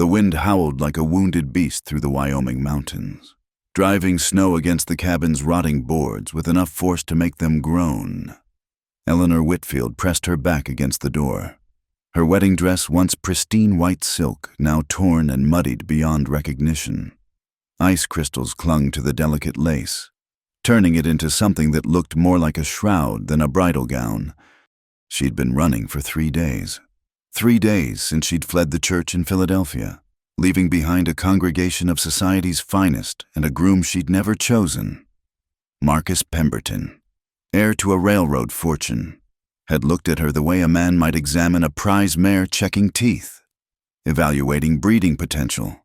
The wind howled like a wounded beast through the Wyoming mountains, driving snow against the cabin's rotting boards with enough force to make them groan. Eleanor Whitfield pressed her back against the door. Her wedding dress, once pristine white silk, now torn and muddied beyond recognition. Ice crystals clung to the delicate lace, turning it into something that looked more like a shroud than a bridal gown. She'd been running for 3 days. 3 days since she'd fled the church in Philadelphia, leaving behind a congregation of society's finest and a groom she'd never chosen. Marcus Pemberton, heir to a railroad fortune, had looked at her the way a man might examine a prize mare checking teeth, evaluating breeding potential.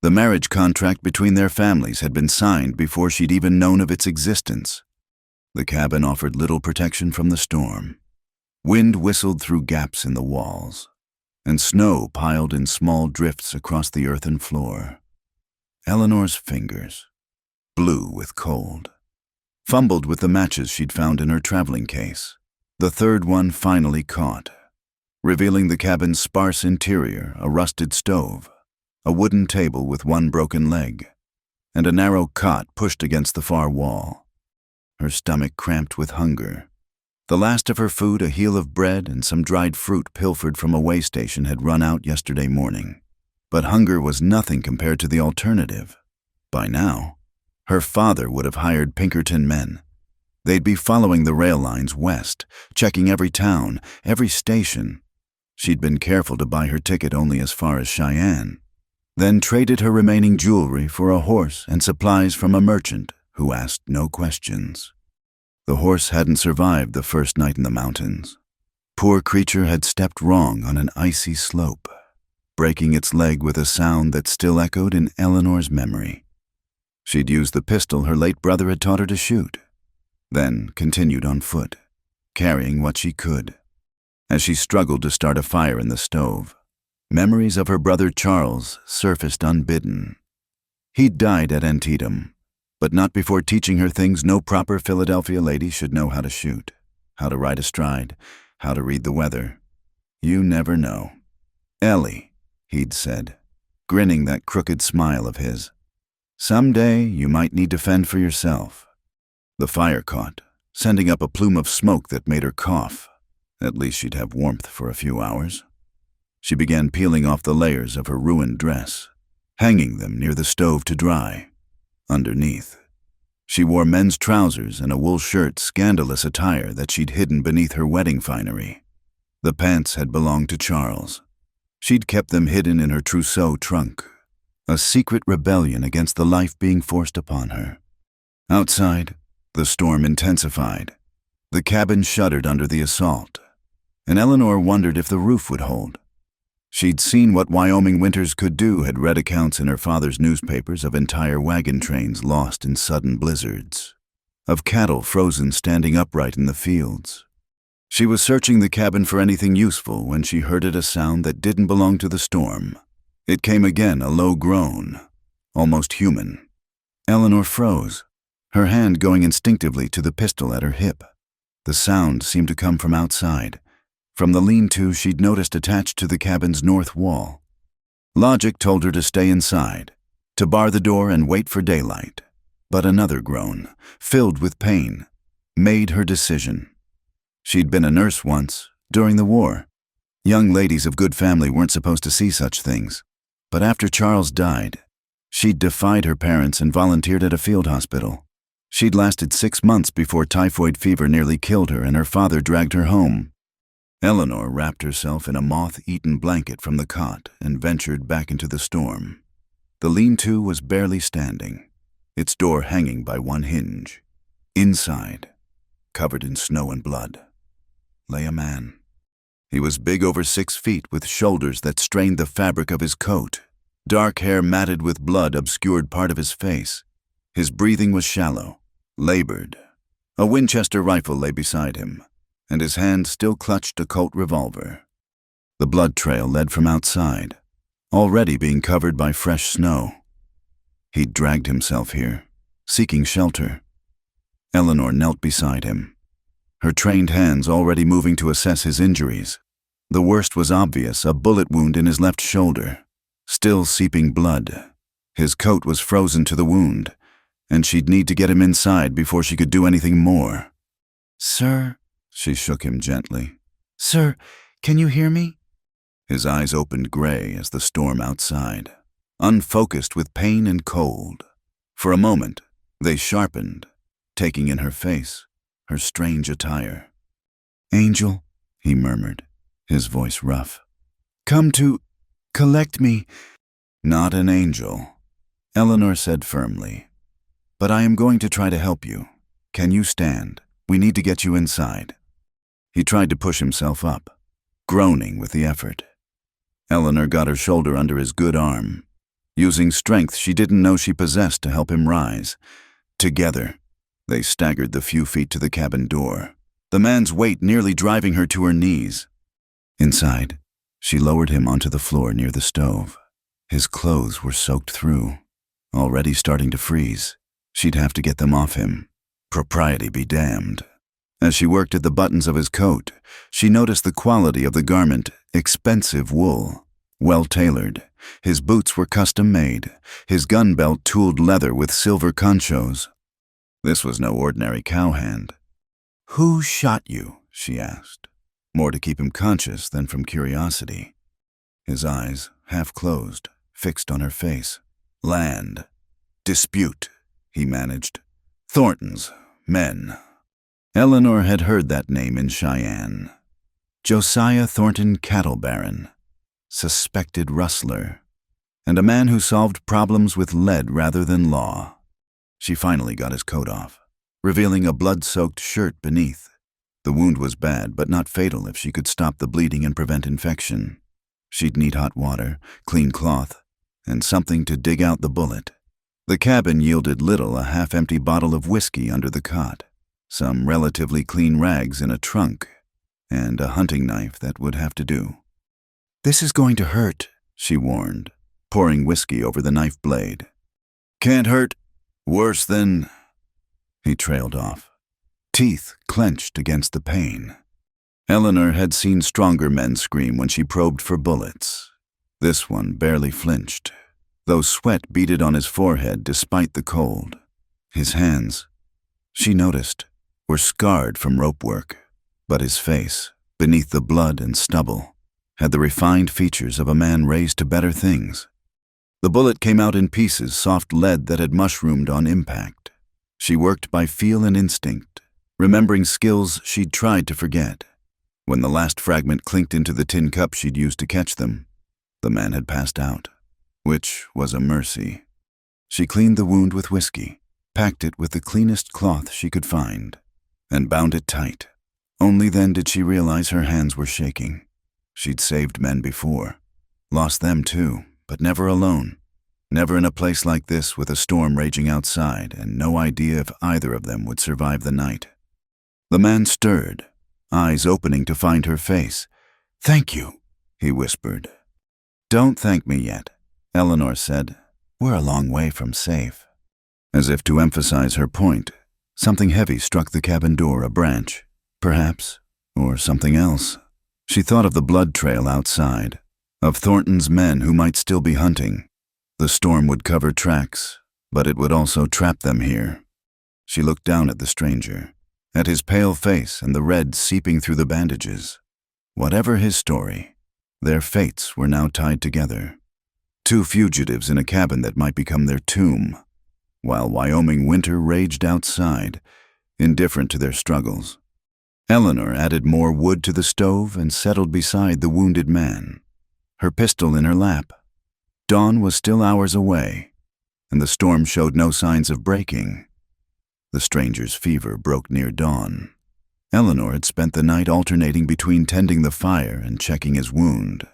The marriage contract between their families had been signed before she'd even known of its existence. The cabin offered little protection from the storm. Wind whistled through gaps in the walls, and snow piled in small drifts across the earthen floor. Eleanor's fingers, blue with cold, fumbled with the matches she'd found in her traveling case. The third one finally caught, revealing the cabin's sparse interior: a rusted stove, a wooden table with one broken leg, and a narrow cot pushed against the far wall. Her stomach cramped with hunger. The last of her food, a heel of bread and some dried fruit pilfered from a way station, had run out yesterday morning. But hunger was nothing compared to the alternative. By now, her father would have hired Pinkerton men. They'd be following the rail lines west, checking every town, every station. She'd been careful to buy her ticket only as far as Cheyenne, then traded her remaining jewelry for a horse and supplies from a merchant who asked no questions. The horse hadn't survived the first night in the mountains. Poor creature had stepped wrong on an icy slope, breaking its leg with a sound that still echoed in Eleanor's memory. She'd used the pistol her late brother had taught her to shoot, then continued on foot, carrying what she could. As she struggled to start a fire in the stove, memories of her brother Charles surfaced unbidden. He'd died at Antietam, but not before teaching her things no proper Philadelphia lady should know: how to shoot, how to ride astride, how to read the weather. You never know. "Ellie," he'd said, grinning that crooked smile of his. "Someday you might need to fend for yourself." The fire caught, sending up a plume of smoke that made her cough. At least she'd have warmth for a few hours. She began peeling off the layers of her ruined dress, hanging them near the stove to dry. Underneath, she wore men's trousers and a wool shirt, scandalous attire that she'd hidden beneath her wedding finery. The pants had belonged to Charles. She'd kept them hidden in her trousseau trunk, a secret rebellion against the life being forced upon her. Outside, the storm intensified. The cabin shuddered under the assault, and Eleanor wondered if the roof would hold. She'd seen what Wyoming winters could do, had read accounts in her father's newspapers of entire wagon trains lost in sudden blizzards, of cattle frozen standing upright in the fields. She was searching the cabin for anything useful when she heard a sound that didn't belong to the storm. It came again, a low groan, almost human. Eleanor froze, her hand going instinctively to the pistol at her hip. The sound seemed to come from outside, from the lean-to she'd noticed attached to the cabin's north wall. Logic told her to stay inside, to bar the door and wait for daylight. But another groan, filled with pain, made her decision. She'd been a nurse once, during the war. Young ladies of good family weren't supposed to see such things. But after Charles died, she'd defied her parents and volunteered at a field hospital. She'd lasted 6 months before typhoid fever nearly killed her and her father dragged her home. Eleanor wrapped herself in a moth-eaten blanket from the cot and ventured back into the storm. The lean-to was barely standing, its door hanging by one hinge. Inside, covered in snow and blood, lay a man. He was big over 6 feet, with shoulders that strained the fabric of his coat. Dark hair matted with blood obscured part of his face. His breathing was shallow, labored. A Winchester rifle lay beside him, and his hand still clutched a Colt revolver. The blood trail led from outside, already being covered by fresh snow. He'd dragged himself here, seeking shelter. Eleanor knelt beside him, her trained hands already moving to assess his injuries. The worst was obvious, a bullet wound in his left shoulder. still seeping blood. His coat was frozen to the wound, and she'd need to get him inside before she could do anything more. "Sir," she shook him gently. "Sir, can you hear me?" His eyes opened gray as the storm outside, unfocused with pain and cold. For a moment, they sharpened, taking in her face, her strange attire. "Angel," he murmured, his voice rough. "Come to collect me." "Not an angel," Eleanor said firmly. "But I am going to try to help you. Can you stand? We need to get you inside." He tried to push himself up, groaning with the effort. Eleanor got her shoulder under his good arm, using strength she didn't know she possessed to help him rise. Together, they staggered the few feet to the cabin door, the man's weight nearly driving her to her knees. Inside, she lowered him onto the floor near the stove. His clothes were soaked through, already starting to freeze. She'd have to get them off him. Propriety be damned. As she worked at the buttons of his coat, she noticed the quality of the garment, expensive wool, well-tailored. His boots were custom-made, his gun belt tooled leather with silver conchos. This was no ordinary cowhand. "Who shot you?" she asked, more to keep him conscious than from curiosity. His eyes, half closed, fixed on her face. "Land. Dispute," he managed. "Thornton's men." Eleanor had heard that name in Cheyenne. Josiah Thornton, cattle baron, suspected rustler, and a man who solved problems with lead rather than law. She finally got his coat off, revealing a blood-soaked shirt beneath. The wound was bad, but not fatal if she could stop the bleeding and prevent infection. She'd need hot water, clean cloth, and something to dig out the bullet. The cabin yielded little, a half-empty bottle of whiskey under the cot, some relatively clean rags in a trunk, and a hunting knife that would have to do. "This is going to hurt," she warned, pouring whiskey over the knife blade. "Can't hurt worse than—" He trailed off, teeth clenched against the pain. Eleanor had seen stronger men scream when she probed for bullets. This one barely flinched, though sweat beaded on his forehead despite the cold. His hands, she noticed, were scarred from rope work, but his face, beneath the blood and stubble, had the refined features of a man raised to better things. The bullet came out in pieces, soft lead that had mushroomed on impact. She worked by feel and instinct, remembering skills she'd tried to forget. When the last fragment clinked into the tin cup she'd used to catch them, the man had passed out, which was a mercy. She cleaned the wound with whiskey, packed it with the cleanest cloth she could find, and bound it tight. Only then did she realize her hands were shaking. She'd saved men before, lost them too, but never alone. Never in a place like this with a storm raging outside and no idea if either of them would survive the night. The man stirred, eyes opening to find her face. "Thank you," he whispered. "Don't thank me yet," Eleanor said. "We're a long way from safe." As if to emphasize her point, something heavy struck the cabin door, a branch, perhaps, or something else. She thought of the blood trail outside, of Thornton's men who might still be hunting. The storm would cover tracks, but it would also trap them here. She looked down at the stranger, at his pale face and the red seeping through the bandages. Whatever his story, their fates were now tied together. Two fugitives in a cabin that might become their tomb, while Wyoming winter raged outside, indifferent to their struggles. Eleanor added more wood to the stove and settled beside the wounded man, her pistol in her lap. Dawn was still hours away, and the storm showed no signs of breaking. The stranger's fever broke near dawn. Eleanor had spent the night alternating between tending the fire and checking his wound,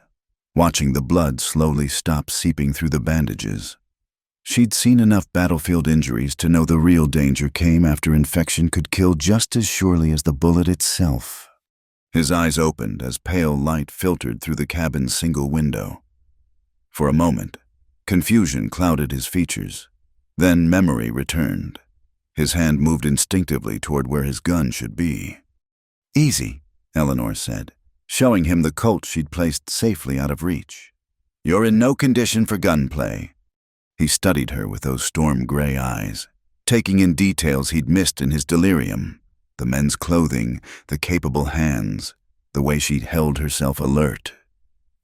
watching the blood slowly stop seeping through the bandages. She'd seen enough battlefield injuries to know the real danger came after infection could kill just as surely as the bullet itself. His eyes opened as pale light filtered through the cabin's single window. For a moment, confusion clouded his features. Then memory returned. His hand moved instinctively toward where his gun should be. "Easy," Eleanor said, showing him the Colt she'd placed safely out of reach. You're in no condition for gunplay." He studied her with those storm-gray eyes, taking in details he'd missed in his delirium. The men's clothing, the capable hands, the way she'd held herself alert.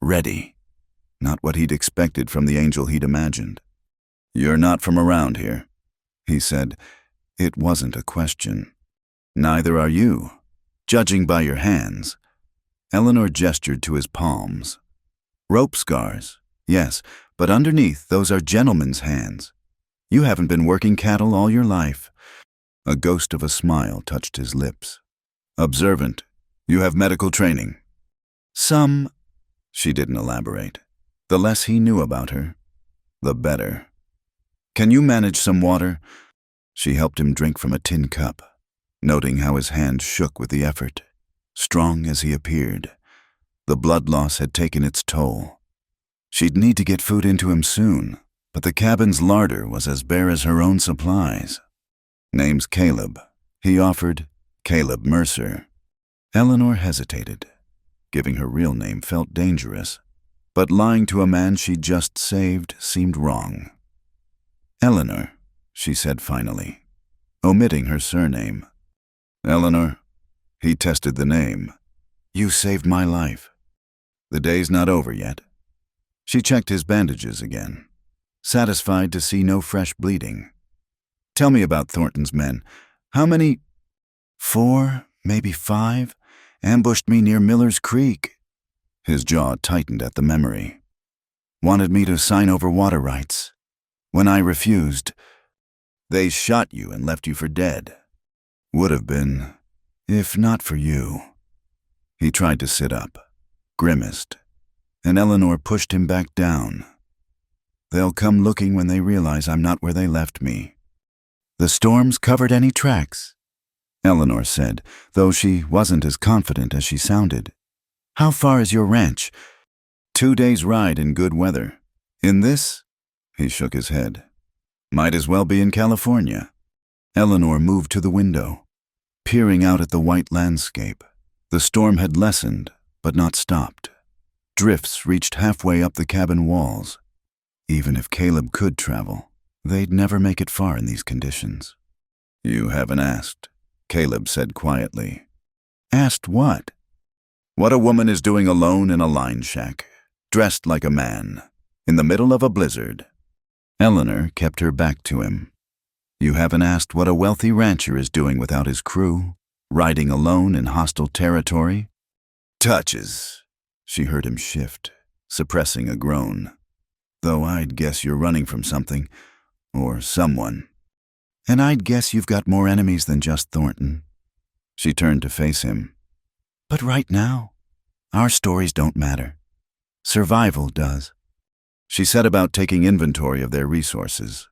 Ready. Not what he'd expected from the angel he'd imagined. "You're not from around here," he said. It wasn't a question. "Neither are you, judging by your hands." Eleanor gestured to his palms. "Rope scars, yes, but underneath those are gentlemen's hands. You haven't been working cattle all your life." A ghost of a smile touched his lips. "Observant. You have medical training." "Some." She didn't elaborate. The less he knew about her, the better. "Can you manage some water?" She helped him drink from a tin cup, noting how his hand shook with the effort. Strong as he appeared, the blood loss had taken its toll. She'd need to get food into him soon, but the cabin's larder was as bare as her own supplies. "Name's Caleb," he offered. "Caleb Mercer." Eleanor hesitated. Giving her real name felt dangerous, but lying to a man she'd just saved seemed wrong. "Eleanor," she said finally, omitting her surname. "Eleanor." He tested the name. "You saved my life." "The day's not over yet." She checked his bandages again, satisfied to see no fresh bleeding. "Tell me about Thornton's men. How many?" "4, maybe 5, ambushed me near Miller's Creek." His jaw tightened at the memory. "Wanted me to sign over water rights. When I refused, they shot you and left you for dead." "Would have been, if not for you." He tried to sit up, grimaced, and Eleanor pushed him back down. "They'll come looking when they realize I'm not where they left me." "The storms covered any tracks?" Eleanor said, though she wasn't as confident as she sounded. "How far is your ranch?" 2 days' ride in good weather. In this? He shook his head. "Might as well be in California." Eleanor moved to the window, peering out at the white landscape. The storm had lessened, but not stopped. Drifts reached halfway up the cabin walls. Even if Caleb could travel, they'd never make it far in these conditions. "You haven't asked," Caleb said quietly. "Asked what?" "What a woman is doing alone in a line shack, dressed like a man, in the middle of a blizzard." Eleanor kept her back to him. "You haven't asked what a wealthy rancher is doing without his crew, riding alone in hostile territory?" "Touches." She heard him shift, suppressing a groan. "Though I'd guess you're running from something, or someone." "And I'd guess you've got more enemies than just Thornton." She turned to face him. "But right now, our stories don't matter. Survival does." She set about taking inventory of their resources.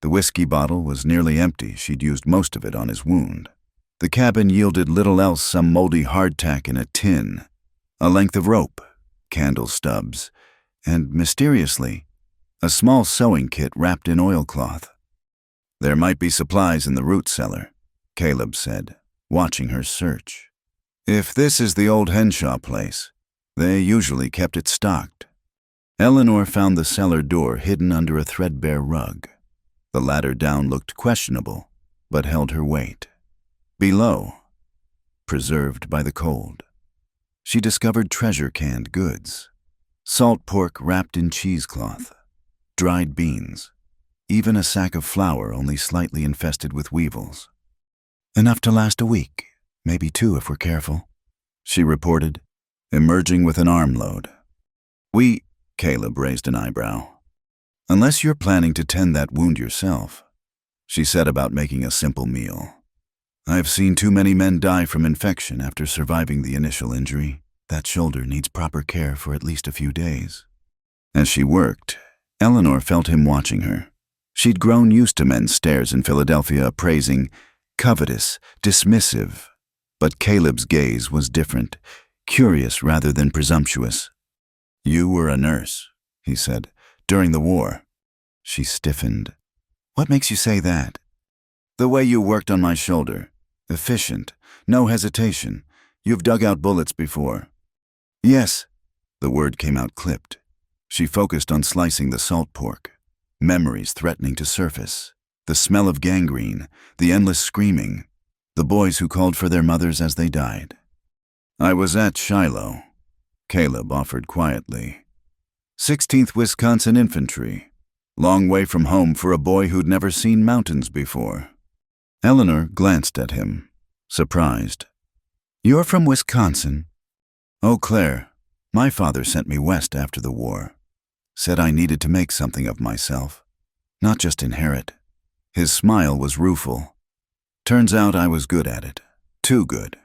The whiskey bottle was nearly empty. She'd used most of it on his wound. The cabin yielded little else, some moldy hardtack in a tin, a length of rope, candle stubs, and, mysteriously, a small sewing kit wrapped in oilcloth. "There might be supplies in the root cellar," Caleb said, watching her search. "If this is the old Henshaw place, they usually kept it stocked." Eleanor found the cellar door hidden under a threadbare rug. The ladder down looked questionable, but held her weight. Below, preserved by the cold, she discovered treasure-canned goods. Salt pork wrapped in cheesecloth, dried beans, even a sack of flour only slightly infested with weevils. "Enough to last a week, maybe 2 if we're careful," she reported, emerging with an armload. Caleb raised an eyebrow. "Unless you're planning to tend that wound yourself." She set about making a simple meal. "I've seen too many men die from infection after surviving the initial injury. That shoulder needs proper care for at least a few days." As she worked, Eleanor felt him watching her. She'd grown used to men's stares in Philadelphia, appraising, covetous, dismissive. But Caleb's gaze was different, curious rather than presumptuous. "You were a nurse," he said, "during the war." She stiffened. "What makes you say that?" "The way you worked on my shoulder. Efficient, no hesitation. You've dug out bullets before." "Yes." The word came out clipped. She focused on slicing the salt pork, memories threatening to surface, the smell of gangrene, the endless screaming, the boys who called for their mothers as they died. "I was at Shiloh," Caleb offered quietly. 16th Wisconsin Infantry. Long way from home for a boy who'd never seen mountains before. Eleanor glanced at him, surprised. "You're from Wisconsin?" "Oh, Claire, my father sent me west after the war. Said I needed to make something of myself, not just inherit." His smile was rueful. "Turns out I was good at it. Too good.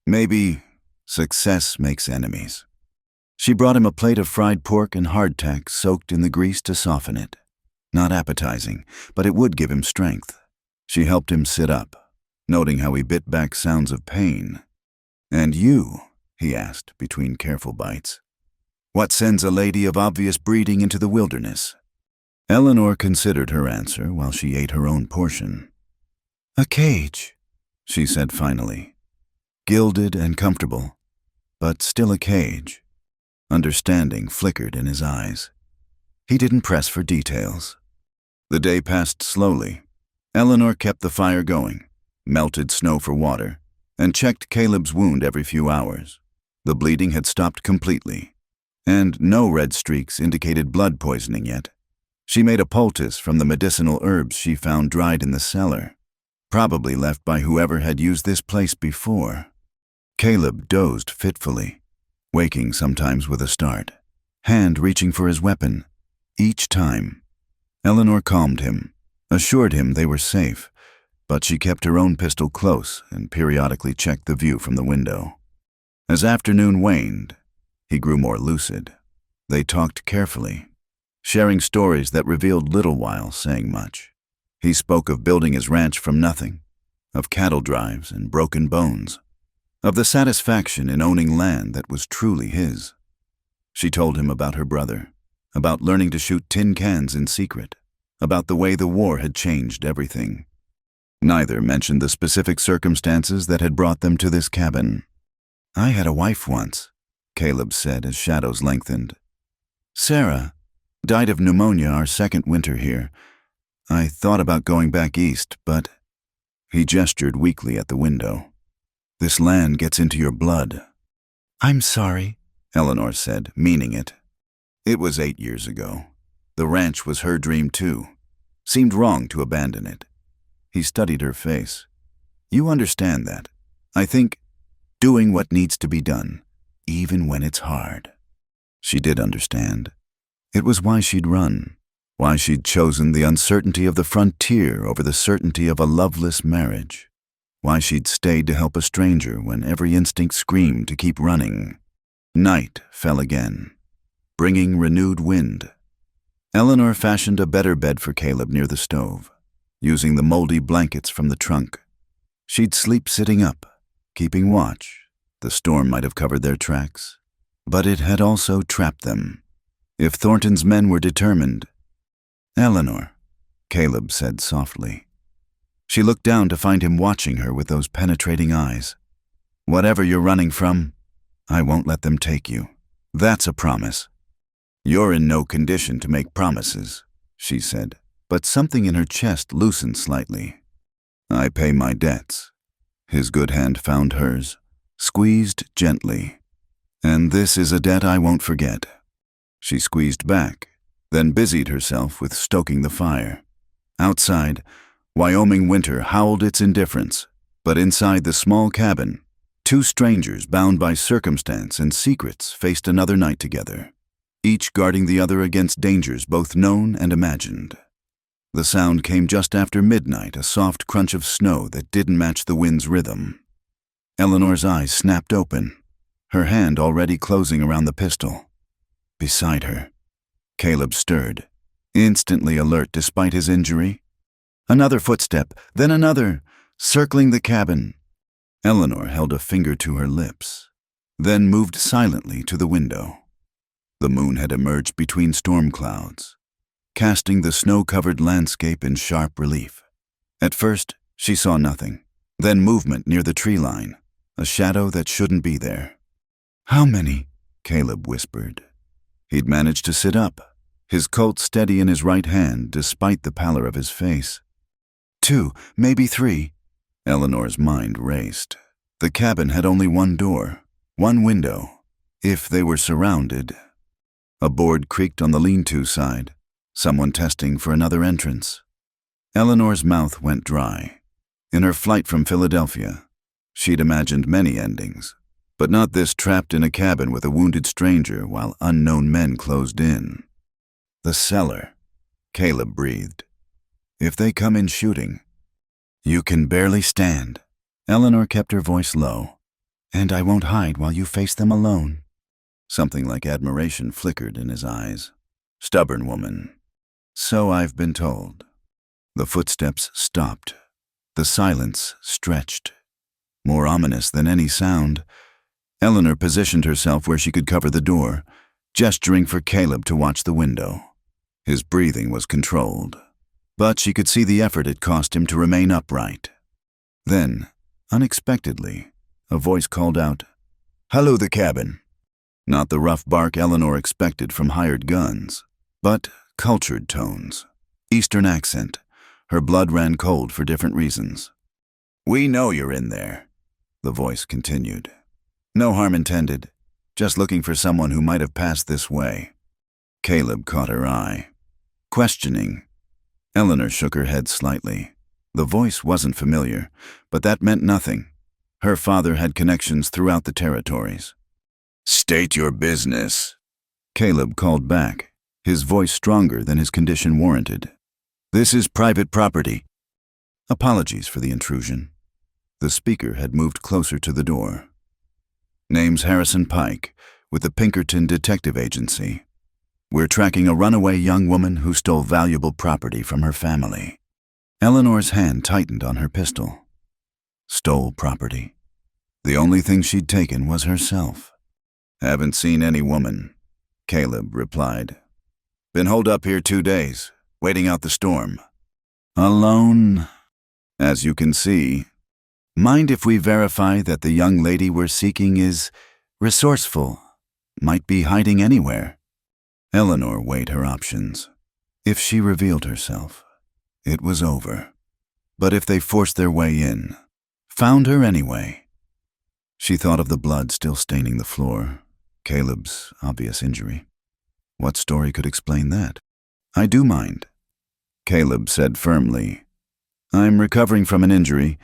Maybe success makes enemies." She brought him a plate of fried pork and hardtack soaked in the grease to soften it. Not appetizing, but it would give him strength. She helped him sit up, noting how he bit back sounds of pain. "And you?" he asked between careful bites. "What sends a lady of obvious breeding into the wilderness?" Eleanor considered her answer while she ate her own portion. "A cage," she said finally. Gilded and comfortable, but still a cage. Understanding flickered in his eyes. He didn't press for details. The day passed slowly. Eleanor kept the fire going, melted snow for water, and checked Caleb's wound every few hours. The bleeding had stopped completely, and no red streaks indicated blood poisoning yet. She made a poultice from the medicinal herbs she found dried in the cellar, probably left by whoever had used this place before. Caleb dozed fitfully, waking sometimes with a start, hand reaching for his weapon. Each time, Eleanor calmed him, assured him they were safe, but she kept her own pistol close and periodically checked the view from the window. As afternoon waned, he grew more lucid. They talked carefully, sharing stories that revealed little while saying much. He spoke of building his ranch from nothing, of cattle drives and broken bones, of the satisfaction in owning land that was truly his. She told him about her brother, about learning to shoot tin cans in secret, about the way the war had changed everything. Neither mentioned the specific circumstances that had brought them to this cabin. "I had a wife once," Caleb said as shadows lengthened. "Sarah died of pneumonia our second winter here. I thought about going back east, but—" He gestured weakly at the window. "This land gets into your blood." "I'm sorry," Eleanor said, meaning it. It was 8 years ago. The ranch was her dream too. Seemed wrong to abandon it. He studied her face. "You understand that. I think doing what needs to be done, even when it's hard." She did understand. It was why she'd run, why she'd chosen the uncertainty of the frontier over the certainty of a loveless marriage, why she'd stayed to help a stranger when every instinct screamed to keep running. Night fell again, bringing renewed wind. Eleanor fashioned a better bed for Caleb near the stove, using the moldy blankets from the trunk. She'd sleep sitting up, keeping watch. The storm might have covered their tracks, but it had also trapped them. If Thornton's men were determined— "Eleanor," Caleb said softly. She looked down to find him watching her with those penetrating eyes. "Whatever you're running from, I won't let them take you. That's a promise." "You're in no condition to make promises," she said, but something in her chest loosened slightly. "I pay my debts." His good hand found hers, squeezed gently. "And this is a debt I won't forget." She squeezed back, then busied herself with stoking the fire. Outside, Wyoming winter howled its indifference, but inside the small cabin, two strangers bound by circumstance and secrets faced another night together, each guarding the other against dangers both known and imagined. The sound came just after midnight, a soft crunch of snow that didn't match the wind's rhythm. Eleanor's eyes snapped open, her hand already closing around the pistol. Beside her, Caleb stirred, instantly alert despite his injury. Another footstep, then another, circling the cabin. Eleanor held a finger to her lips, then moved silently to the window. The moon had emerged between storm clouds, casting the snow-covered landscape in sharp relief. At first, she saw nothing, then movement near the tree line, a shadow that shouldn't be there. "How many?" Caleb whispered. He'd managed to sit up, his Colt steady in his right hand despite the pallor of his face. 2, maybe 3. Eleanor's mind raced. The cabin had only one door, one window. If they were surrounded. A board creaked on the lean-to side, someone testing for another entrance. Eleanor's mouth went dry. In her flight from Philadelphia, she'd imagined many endings, but not this trapped in a cabin with a wounded stranger while unknown men closed in. The cellar, Caleb breathed. If they come in shooting, you can barely stand. Eleanor kept her voice low. And I won't hide while you face them alone. Something like admiration flickered in his eyes. Stubborn woman. So I've been told. The footsteps stopped. The silence stretched. More ominous than any sound. Eleanor positioned herself where she could cover the door, gesturing for Caleb to watch the window. His breathing was controlled, but she could see the effort it cost him to remain upright. Then, unexpectedly, a voice called out, "Hello, the cabin." Not the rough bark Eleanor expected from hired guns, but cultured tones. Eastern accent. Her blood ran cold for different reasons. "We know you're in there," the voice continued. "No harm intended. Just looking for someone who might have passed this way." Caleb caught her eye. Questioning. Eleanor shook her head slightly. The voice wasn't familiar, but that meant nothing. Her father had connections throughout the territories. "State your business," Caleb called back, his voice stronger than his condition warranted. "This is private property." Apologies for the intrusion. The speaker had moved closer to the door. "Name's Harrison Pike, with the Pinkerton Detective Agency. We're tracking a runaway young woman who stole valuable property from her family." Eleanor's hand tightened on her pistol. Stole property. The only thing she'd taken was herself. "Haven't seen any woman," Caleb replied. "Been holed up here 2 days, waiting out the storm." "Alone?" "As you can see." "Mind if we verify that the young lady we're seeking is resourceful, might be hiding anywhere?" Eleanor weighed her options. If she revealed herself, it was over. But if they forced their way in, found her anyway. She thought of the blood still staining the floor, Caleb's obvious injury. What story could explain that? "I do mind," Caleb said firmly. "I'm recovering from an injury.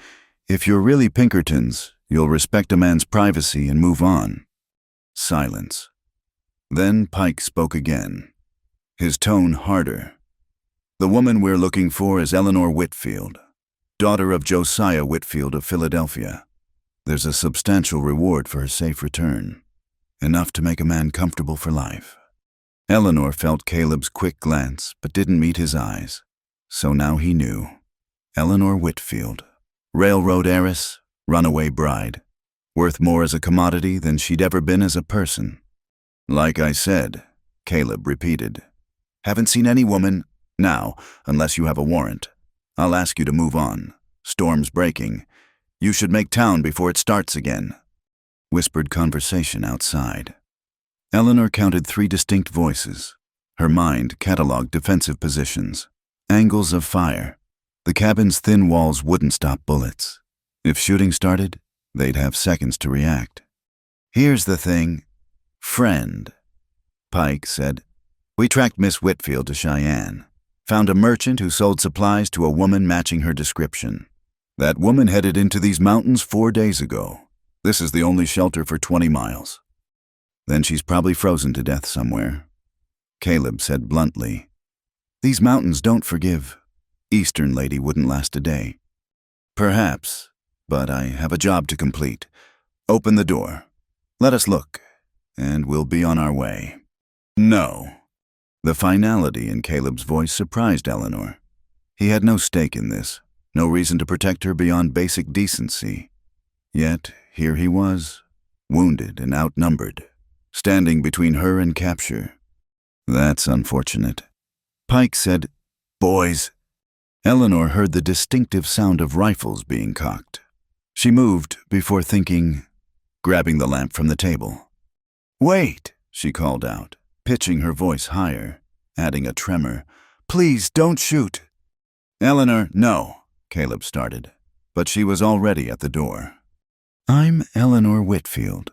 If you're really Pinkertons, you'll respect a man's privacy and move on." Silence. Then Pike spoke again, his tone harder. "The woman we're looking for is Eleanor Whitfield, daughter of Josiah Whitfield of Philadelphia. There's a substantial reward for her safe return, enough to make a man comfortable for life." Eleanor felt Caleb's quick glance, but didn't meet his eyes. So now he knew. Eleanor Whitfield, railroad heiress, runaway bride, worth more as a commodity than she'd ever been as a person. "Like I said," Caleb repeated. "Haven't seen any woman. Now, unless you have a warrant. I'll ask you to move on. Storm's breaking. You should make town before it starts again." Whispered conversation outside. Eleanor counted 3 distinct voices. Her mind cataloged defensive positions, angles of fire. The cabin's thin walls wouldn't stop bullets. If shooting started, they'd have seconds to react. "Here's the thing, friend," Pike said. "We tracked Miss Whitfield to Cheyenne. Found a merchant who sold supplies to a woman matching her description. That woman headed into these mountains 4 days ago. This is the only shelter for 20 miles. Then she's probably frozen to death somewhere." Caleb said bluntly, "These mountains don't forgive. Eastern lady wouldn't last a day." "Perhaps, but I have a job to complete. Open the door. Let us look, and we'll be on our way." "No." The finality in Caleb's voice surprised Eleanor. He had no stake in this, no reason to protect her beyond basic decency. Yet here he was, wounded and outnumbered, standing between her and capture. "That's unfortunate." Pike said, "Boys." Eleanor heard the distinctive sound of rifles being cocked. She moved before thinking, grabbing the lamp from the table. "Wait," she called out. pitching her voice higher, adding a tremor. "Please, don't shoot." "Eleanor, no," Caleb started, but she was already at the door. "I'm Eleanor Whitfield,"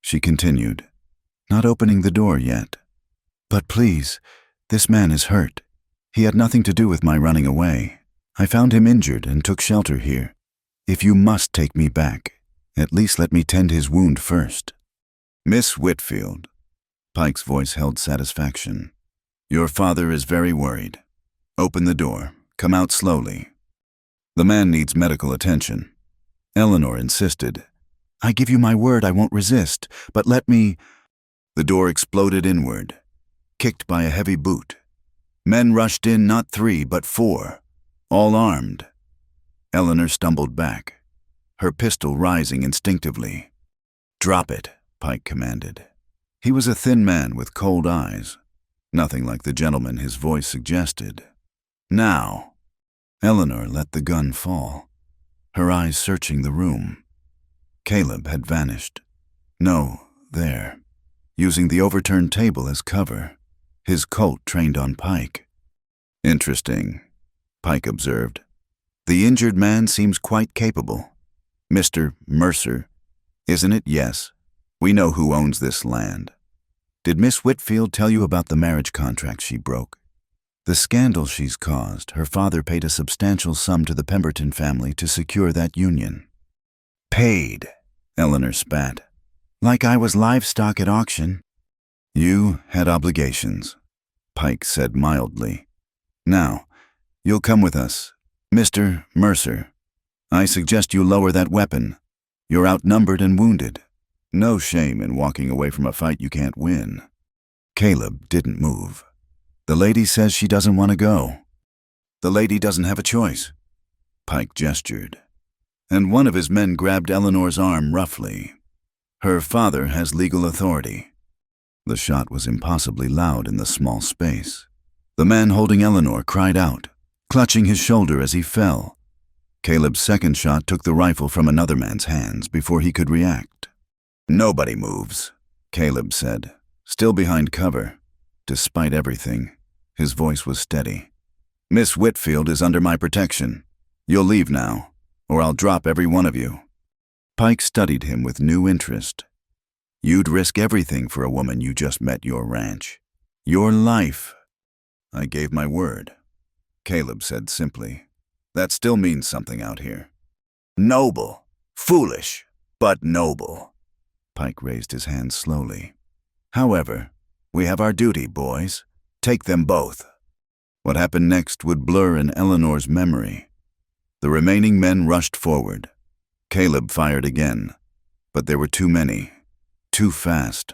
she continued, not opening the door yet. "But please, this man is hurt. He had nothing to do with my running away. I found him injured and took shelter here. If you must take me back, at least let me tend his wound first." "Miss Whitfield," Pike's voice held satisfaction. "Your father is very worried. Open the door. Come out slowly. The man needs medical attention." Eleanor insisted. "I give you my word I won't resist, but let me—" The door exploded inward, kicked by a heavy boot. Men rushed in, not 3, but 4, all armed. Eleanor stumbled back, her pistol rising instinctively. "Drop it," Pike commanded. He was a thin man with cold eyes, nothing like the gentleman his voice suggested. "Now." Eleanor let the gun fall, her eyes searching the room. Caleb had vanished. No, there, using the overturned table as cover, his Colt trained on Pike. "Interesting," Pike observed. "The injured man seems quite capable. Mr. Mercer, isn't it? Yes. We know who owns this land. Did Miss Whitfield tell you about the marriage contract she broke? The scandal she's caused, her father paid a substantial sum to the Pemberton family to secure that union." "Paid," Eleanor spat. "Like I was livestock at auction." "You had obligations," Pike said mildly. "Now, you'll come with us. Mr. Mercer, I suggest you lower that weapon. You're outnumbered and wounded. No shame in walking away from a fight you can't win." Caleb didn't move. "The lady says she doesn't want to go." "The lady doesn't have a choice." Pike gestured, and one of his men grabbed Eleanor's arm roughly. "Her father has legal authority." The shot was impossibly loud in the small space. The man holding Eleanor cried out, clutching his shoulder as he fell. Caleb's second shot took the rifle from another man's hands before he could react. "Nobody moves," Caleb said, still behind cover. Despite everything, his voice was steady. "Miss Whitfield is under my protection. You'll leave now, or I'll drop every one of you." Pike studied him with new interest. "You'd risk everything for a woman you just met your ranch. Your life." "I gave my word," Caleb said simply. "That still means something out here." "Noble. Foolish, but noble." Pike raised his hand slowly. "However, we have our duty, boys. Take them both." What happened next would blur in Eleanor's memory. The remaining men rushed forward. Caleb fired again, but there were too many, too fast.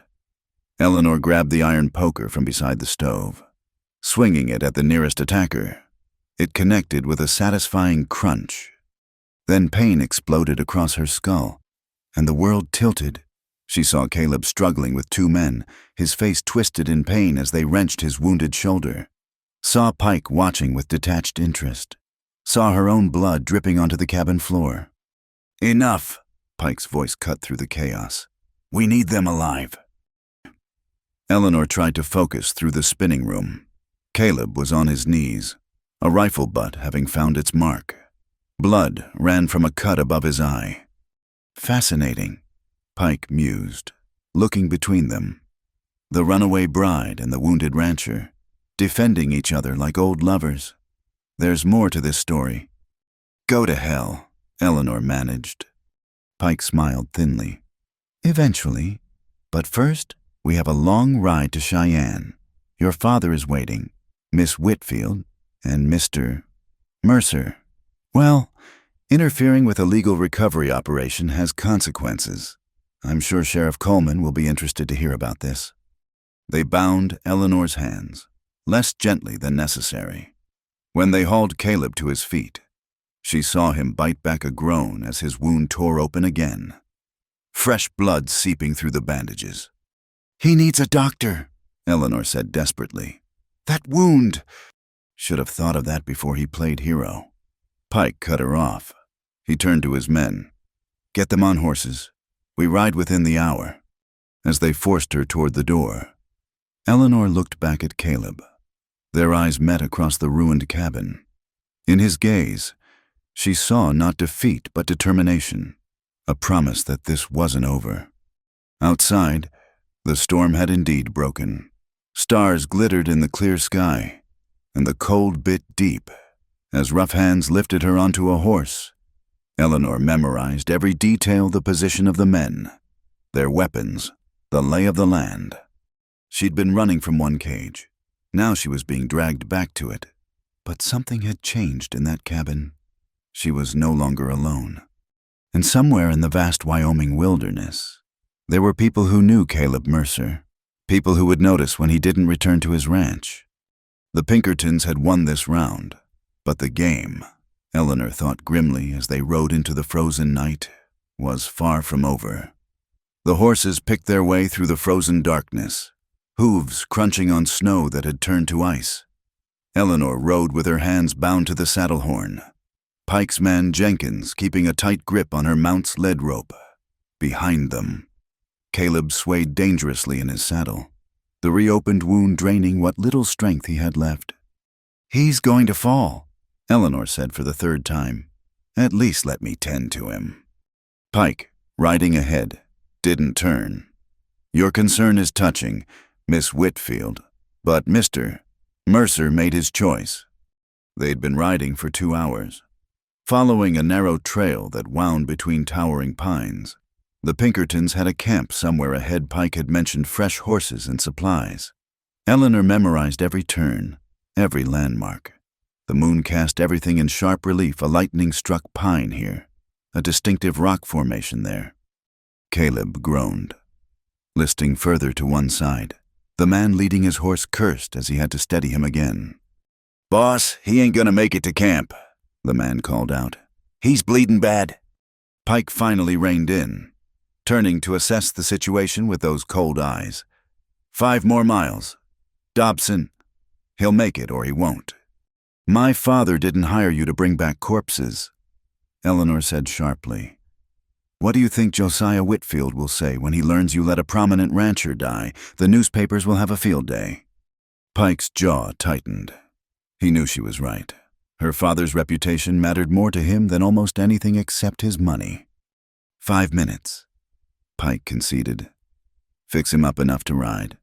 Eleanor grabbed the iron poker from beside the stove, swinging it at the nearest attacker. It connected with a satisfying crunch. Then pain exploded across her skull, and the world tilted. She saw Caleb struggling with 2 men, his face twisted in pain as they wrenched his wounded shoulder. Saw Pike watching with detached interest. Saw her own blood dripping onto the cabin floor. "Enough," Pike's voice cut through the chaos. "We need them alive." Eleanor tried to focus through the spinning room. Caleb was on his knees, a rifle butt having found its mark. Blood ran from a cut above his eye. "Fascinating," Pike mused, looking between them. The runaway bride and the wounded rancher, defending each other like old lovers. There's more to this story. "Go to hell," Eleanor managed. Pike smiled thinly. "Eventually. But first, we have a long ride to Cheyenne. Your father is waiting, Miss Whitfield, and Mr. Mercer. Well, interfering with a legal recovery operation has consequences. I'm sure Sheriff Coleman will be interested to hear about this." They bound Eleanor's hands, less gently than necessary. When they hauled Caleb to his feet, she saw him bite back a groan as his wound tore open again, fresh blood seeping through the bandages. "He needs a doctor," Eleanor said desperately. "That wound—" Should have thought of that before he played hero. Pike cut her off. He turned to his men. "Get them on horses. We ride within the hour." As they forced her toward the door, Eleanor looked back at Caleb. Their eyes met across the ruined cabin. In his gaze, she saw not defeat but determination, a promise that this wasn't over. Outside, the storm had indeed broken. Stars glittered in the clear sky, and the cold bit deep as rough hands lifted her onto a horse. Eleanor memorized every detail, the position of the men, their weapons, the lay of the land. She'd been running from one cage. Now she was being dragged back to it. But something had changed in that cabin. She was no longer alone. And somewhere in the vast Wyoming wilderness, there were people who knew Caleb Mercer, people who would notice when he didn't return to his ranch. The Pinkertons had won this round, but the game, Eleanor thought grimly as they rode into the frozen night, was far from over. The horses picked their way through the frozen darkness, hooves crunching on snow that had turned to ice. Eleanor rode with her hands bound to the saddle horn, Pike's man Jenkins keeping a tight grip on her mount's lead rope. Behind them, Caleb swayed dangerously in his saddle, the reopened wound draining what little strength he had left. "He's going to fall," Eleanor said for the third time. "At least let me tend to him." Pike, riding ahead, didn't turn. "Your concern is touching, Miss Whitfield, but Mr. Mercer made his choice." They'd been riding for 2 hours, following a narrow trail that wound between towering pines. The Pinkertons had a camp somewhere ahead. Pike had mentioned fresh horses and supplies. Eleanor memorized every turn, every landmark. The moon cast everything in sharp relief, a lightning-struck pine here, a distinctive rock formation there. Caleb groaned, listing further to one side. The man leading his horse cursed as he had to steady him again. "Boss, he ain't gonna make it to camp," the man called out. "He's bleeding bad." Pike finally reined in, turning to assess the situation with those cold eyes. 5 more miles. Dobson, he'll make it or he won't." "My father didn't hire you to bring back corpses," Eleanor said sharply. "What do you think Josiah Whitfield will say when he learns you let a prominent rancher die? The newspapers will have a field day." Pike's jaw tightened. He knew she was right. Her father's reputation mattered more to him than almost anything except his money. 5 minutes, Pike conceded. "Fix him up enough to ride."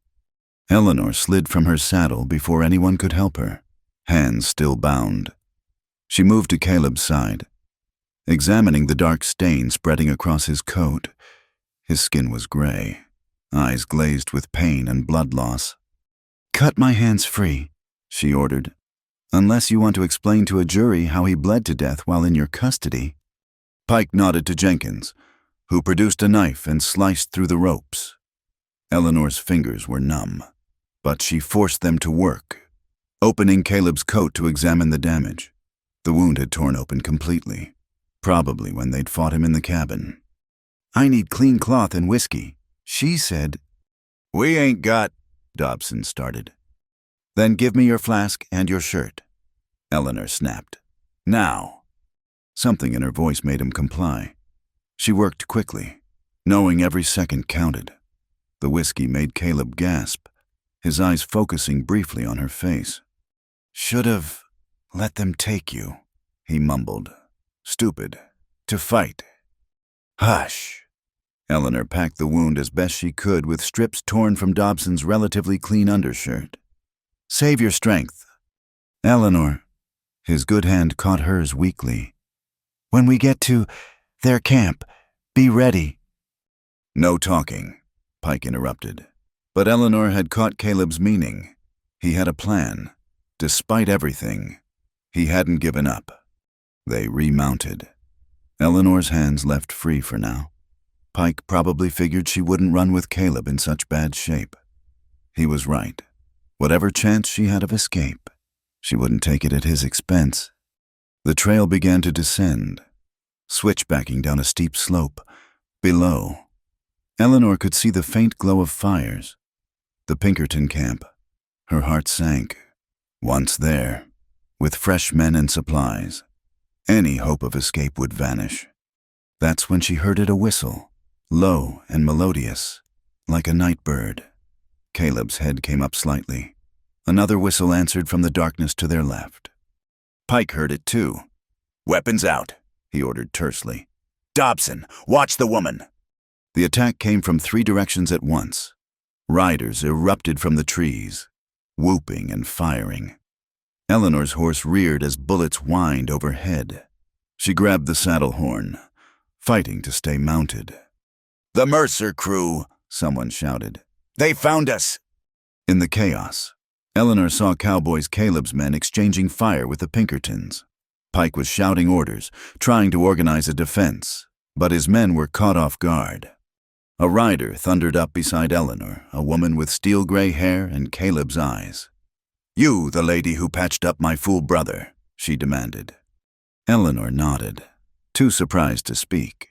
Eleanor slid from her saddle before anyone could help her, hands still bound. She moved to Caleb's side, examining the dark stain spreading across his coat. His skin was gray, eyes glazed with pain and blood loss. "Cut my hands free," she ordered, "unless you want to explain to a jury how he bled to death while in your custody." Pike nodded to Jenkins, who produced a knife and sliced through the ropes. Eleanor's fingers were numb, but she forced them to work, opening Caleb's coat to examine the damage. The wound had torn open completely, probably when they'd fought him in the cabin. "I need clean cloth and whiskey," she said. "We ain't got," Dobson started. "Then give me your flask and your shirt," Eleanor snapped. "Now." Something in her voice made him comply. She worked quickly, knowing every second counted. The whiskey made Caleb gasp, his eyes focusing briefly on her face. "Should have let them take you," he mumbled. "Stupid. To fight." "Hush." Eleanor packed the wound as best she could with strips torn from Dobson's relatively clean undershirt. "Save your strength." "Eleanor," his good hand caught hers weakly. "When we get to their camp, be ready." "No talking," Pike interrupted. But Eleanor had caught Caleb's meaning. He had a plan. Despite everything, he hadn't given up. They remounted. Eleanor's hands left free for now. Pike probably figured she wouldn't run with Caleb in such bad shape. He was right. Whatever chance she had of escape, she wouldn't take it at his expense. The trail began to descend, switchbacking down a steep slope. Below, Eleanor could see the faint glow of fires. The Pinkerton camp. Her heart sank. Once there, with fresh men and supplies, any hope of escape would vanish. That's when she heard a whistle, low and melodious, like a night bird. Caleb's head came up slightly. Another whistle answered from the darkness to their left. Pike heard it too. "Weapons out," he ordered tersely. "Dobson, watch the woman." The attack came from 3 directions at once. Riders erupted from the trees, whooping and firing. Eleanor's horse reared as bullets whined overhead. She grabbed the saddle horn, fighting to stay mounted. "The Mercer crew," someone shouted. "They found us!" In the chaos, Eleanor saw Cowboys Caleb's men exchanging fire with the Pinkertons. Pike was shouting orders, trying to organize a defense, but his men were caught off guard. A rider thundered up beside Eleanor, a woman with steel-gray hair and Caleb's eyes. "You, the lady who patched up my fool brother," she demanded. Eleanor nodded, too surprised to speak.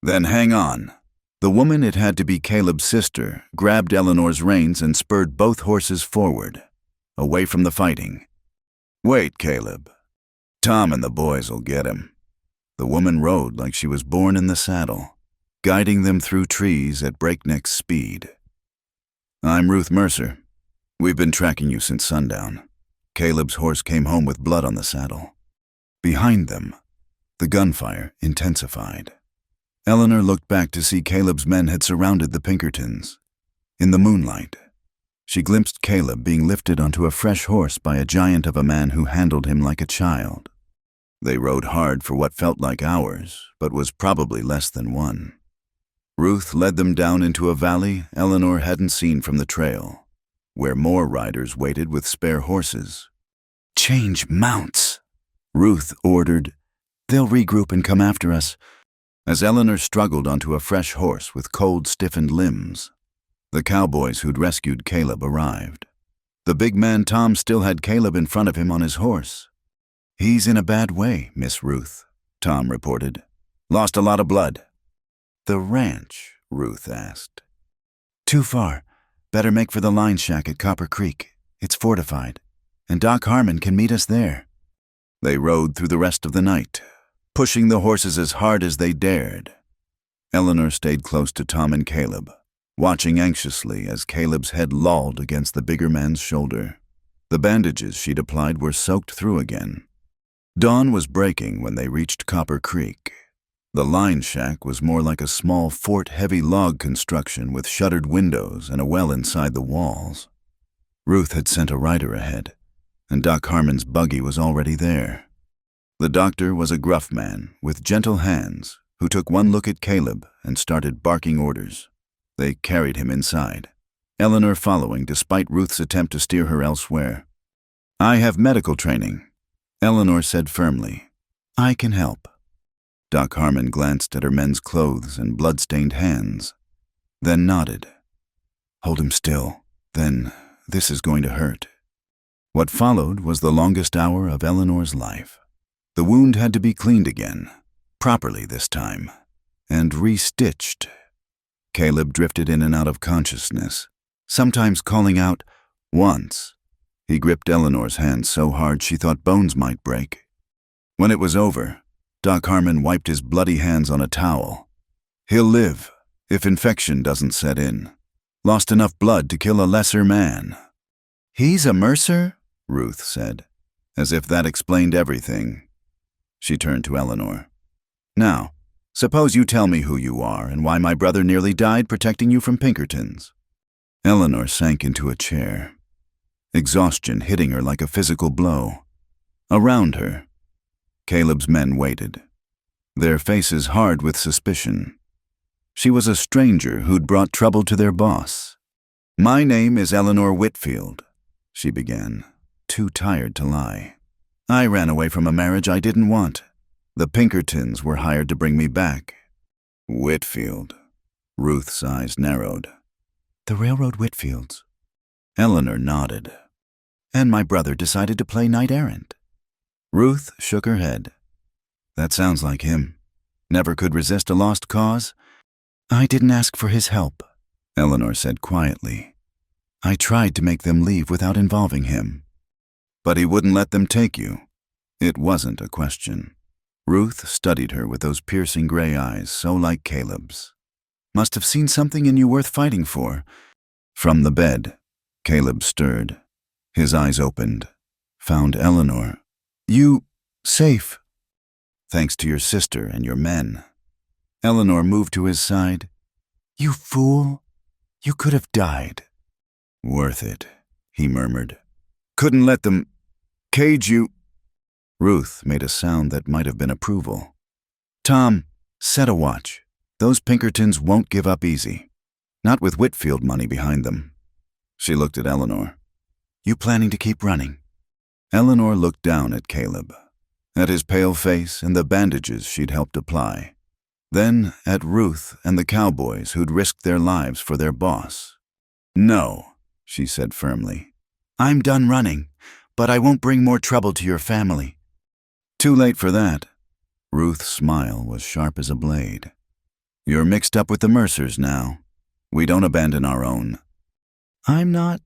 "Then hang on." The woman, it had to be Caleb's sister, grabbed Eleanor's reins and spurred both horses forward, away from the fighting. "Wait, Caleb. Tom and the boys'll get him." The woman rode like she was born in the saddle, guiding them through trees at breakneck speed. "I'm Ruth Mercer. We've been tracking you since sundown." Caleb's horse came home with blood on the saddle. Behind them, the gunfire intensified. Eleanor looked back to see Caleb's men had surrounded the Pinkertons. In the moonlight, she glimpsed Caleb being lifted onto a fresh horse by a giant of a man who handled him like a child. They rode hard for what felt like hours, but was probably less than one. Ruth led them down into a valley Eleanor hadn't seen from the trail, where more riders waited with spare horses. "Change mounts," Ruth ordered. "They'll regroup and come after us." As Eleanor struggled onto a fresh horse with cold, stiffened limbs, the cowboys who'd rescued Caleb arrived. The big man Tom still had Caleb in front of him on his horse. "He's in a bad way, Miss Ruth," Tom reported. "Lost a lot of blood." "The ranch?" Ruth asked. "Too far. Better make for the line shack at Copper Creek. It's fortified, and Doc Harmon can meet us there." They rode through the rest of the night, pushing the horses as hard as they dared. Eleanor stayed close to Tom and Caleb, watching anxiously as Caleb's head lolled against the bigger man's shoulder. The bandages she'd applied were soaked through again. Dawn was breaking when they reached Copper Creek. The line shack was more like a small fort-heavy log construction with shuttered windows and a well inside the walls. Ruth had sent a rider ahead, and Doc Harmon's buggy was already there. The doctor was a gruff man with gentle hands who took one look at Caleb and started barking orders. They carried him inside, Eleanor following despite Ruth's attempt to steer her elsewhere. "I have medical training," Eleanor said firmly. "I can help." Doc Harmon glanced at her men's clothes and blood-stained hands, then nodded. "Hold him still. Then this is going to hurt." What followed was the longest hour of Eleanor's life. The wound had to be cleaned again, properly this time, and re-stitched. Caleb drifted in and out of consciousness, sometimes calling out, "Once." He gripped Eleanor's hand so hard she thought bones might break. When it was over, Doc Harmon wiped his bloody hands on a towel. "He'll live, if infection doesn't set in. Lost enough blood to kill a lesser man." "He's a Mercer?" Ruth said, as if that explained everything. She turned to Eleanor. "Now, suppose you tell me who you are and why my brother nearly died protecting you from Pinkertons." Eleanor sank into a chair, exhaustion hitting her like a physical blow. Around her, Caleb's men waited, their faces hard with suspicion. She was a stranger who'd brought trouble to their boss. "My name is Eleanor Whitfield," she began, too tired to lie. "I ran away from a marriage I didn't want. The Pinkertons were hired to bring me back." "Whitfield." Ruth's eyes narrowed. "The railroad Whitfields." Eleanor nodded. "And my brother decided to play knight errant." Ruth shook her head. "That sounds like him. Never could resist a lost cause?" "I didn't ask for his help," Eleanor said quietly. "I tried to make them leave without involving him." "But he wouldn't let them take you." It wasn't a question. Ruth studied her with those piercing gray eyes so like Caleb's. "Must have seen something in you worth fighting for." From the bed, Caleb stirred. His eyes opened. Found Eleanor. You safe? Thanks to your sister and your men. Eleanor moved to his side. You fool. You could have died. Worth it, he murmured. Couldn't let them cage you. Ruth made a sound that might have been approval. Tom, set a watch. Those Pinkertons won't give up easy. Not with Whitfield money behind them. She looked at Eleanor. You planning to keep running? Eleanor looked down at Caleb, at his pale face and the bandages she'd helped apply. Then at Ruth and the cowboys who'd risked their lives for their boss. No, she said firmly. I'm done running, but I won't bring more trouble to your family. Too late for that. Ruth's smile was sharp as a blade. You're mixed up with the Mercers now. We don't abandon our own. I'm not.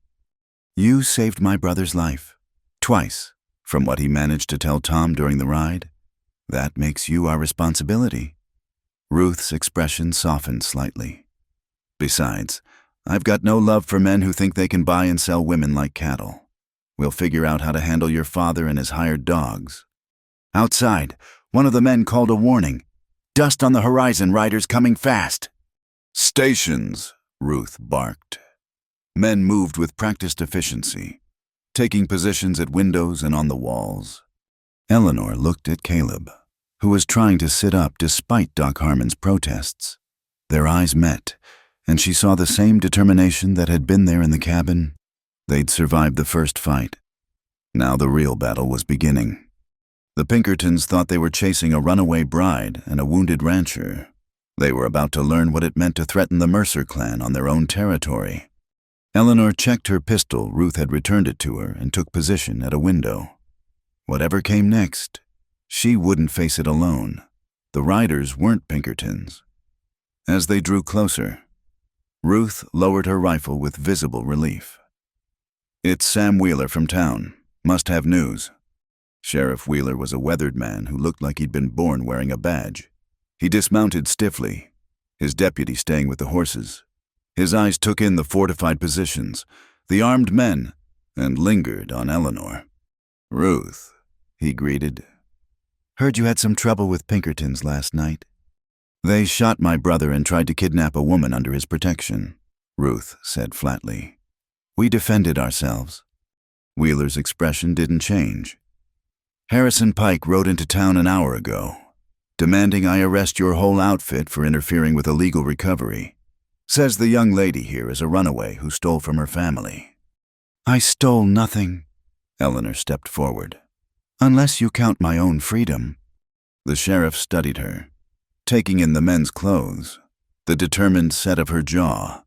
You saved my brother's life. Twice, from what he managed to tell Tom during the ride. That makes you our responsibility. Ruth's expression softened slightly. Besides, I've got no love for men who think they can buy and sell women like cattle. We'll figure out how to handle your father and his hired dogs. Outside, one of the men called a warning. Dust on the horizon, riders coming fast. Stations, Ruth barked. Men moved with practiced efficiency, taking positions at windows and on the walls. Eleanor looked at Caleb, who was trying to sit up despite Doc Harmon's protests. Their eyes met, and she saw the same determination that had been there in the cabin. They'd survived the first fight. Now the real battle was beginning. The Pinkertons thought they were chasing a runaway bride and a wounded rancher. They were about to learn what it meant to threaten the Mercer clan on their own territory. Eleanor checked her pistol. Ruth had returned it to her and took position at a window. Whatever came next, she wouldn't face it alone. The riders weren't Pinkertons. As they drew closer, Ruth lowered her rifle with visible relief. It's Sam Wheeler from town. Must have news. Sheriff Wheeler was a weathered man who looked like he'd been born wearing a badge. He dismounted stiffly, his deputy staying with the horses. His eyes took in the fortified positions, the armed men, and lingered on Eleanor. Ruth, he greeted. Heard you had some trouble with Pinkertons last night. They shot my brother and tried to kidnap a woman under his protection, Ruth said flatly. We defended ourselves. Wheeler's expression didn't change. Harrison Pike rode into town an hour ago, demanding I arrest your whole outfit for interfering with illegal recovery. Says the young lady here is a runaway who stole from her family. I stole nothing. Eleanor stepped forward. Unless you count my own freedom. The sheriff studied her, taking in the men's clothes, the determined set of her jaw.